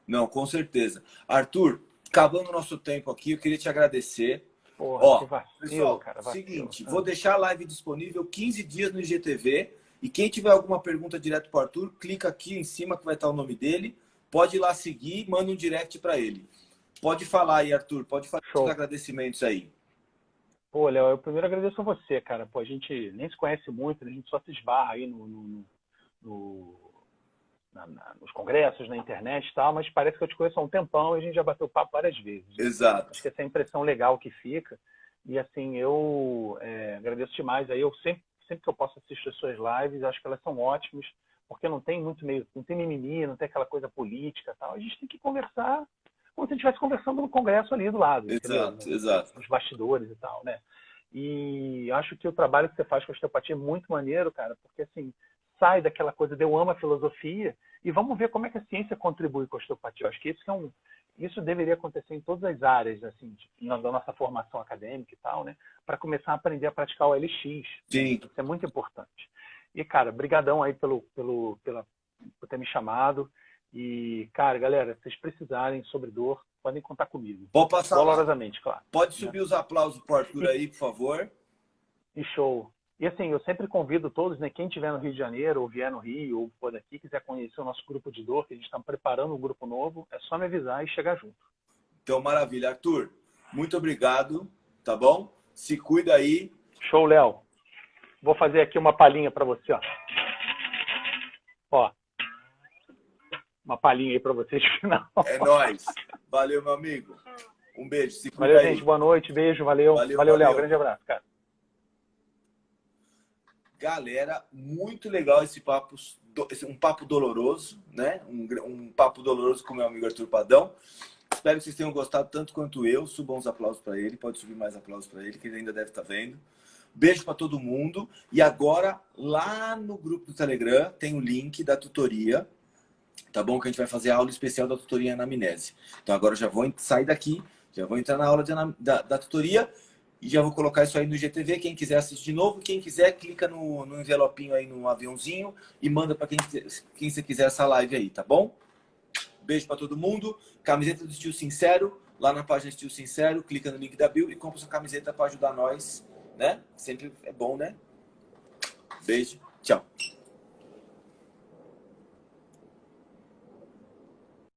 Não, com certeza. Arthur, acabando o nosso tempo aqui, eu queria te agradecer. Porra, Ó, que vacilo, pessoal, cara, vacilo. seguinte, vou deixar a live disponível 15 dias no IGTV e quem tiver alguma pergunta direto para o Arthur, clica aqui em cima que vai estar o nome dele, pode ir lá seguir, manda um direct para ele. Pode falar aí, Arthur, pode fazer os agradecimentos aí. Pô, Léo, eu primeiro agradeço a você, cara. Pô, a gente nem se conhece muito, a gente só se esbarra aí nos congressos, na internet e tal, mas parece que eu te conheço há um tempão e a gente já bateu papo várias vezes. Exato. Acho que essa é a impressão legal que fica. E assim, eu agradeço demais. Aí eu sempre que eu posso assistir as suas lives, acho que elas são ótimas, porque não tem não tem mimimi, não tem aquela coisa política e tal. A gente tem que conversar como se a gente estivesse conversando no congresso ali do lado. Exato, exato. Nos bastidores e tal, né? E acho que o trabalho que você faz com a osteopatia é muito maneiro, cara, porque assim, sai daquela coisa de eu amo a filosofia e vamos ver como é que a ciência contribui com a osteopatia. Eu acho que isso deveria acontecer em todas as áreas, assim, da nossa formação acadêmica e tal, né? Para começar a aprender a praticar o LX. Sim. Isso é muito importante. E, cara, brigadão aí por ter me chamado. E, cara, galera, se vocês precisarem sobre dor, podem contar comigo. Pode passar dolorosamente, claro. Pode subir os aplausos pro Arthur aí, por favor. E show. E assim, eu sempre convido todos, né? Quem estiver no Rio de Janeiro, ou vier no Rio, ou for daqui, quiser conhecer o nosso grupo de dor, que a gente está preparando um grupo novo, é só me avisar e chegar junto. Então, maravilha. Arthur, muito obrigado, tá bom? Se cuida aí. Show, Léo. Vou fazer aqui uma palhinha para você, ó. Ó. Uma palhinha aí para vocês no final. É nóis. Valeu, meu amigo. Um beijo. Se cuida valeu, aí. gente. Boa noite. Beijo. Valeu, Léo. Grande abraço, cara. Galera, muito legal esse papo, um papo doloroso, né? Um papo doloroso com meu amigo Arthur Padão. Espero que vocês tenham gostado tanto quanto eu. Subam os aplausos para ele, pode subir mais aplausos para ele, que ele ainda deve estar vendo. Beijo para todo mundo. E agora, lá no grupo do Telegram, tem o link da tutoria, tá bom? Que a gente vai fazer a aula especial da tutoria em anamnese. Então agora eu já vou sair daqui, já vou entrar na aula da tutoria. E já vou colocar isso aí no IGTV. Quem quiser assistir de novo, quem quiser, clica no envelopinho aí, no aviãozinho e manda para quem você quiser essa live aí, tá bom? Beijo para todo mundo. Camiseta do Estilo Sincero, lá na página Estilo Sincero, clica no link da bio e compra sua camiseta para ajudar nós, né? Sempre é bom, né? Beijo, tchau.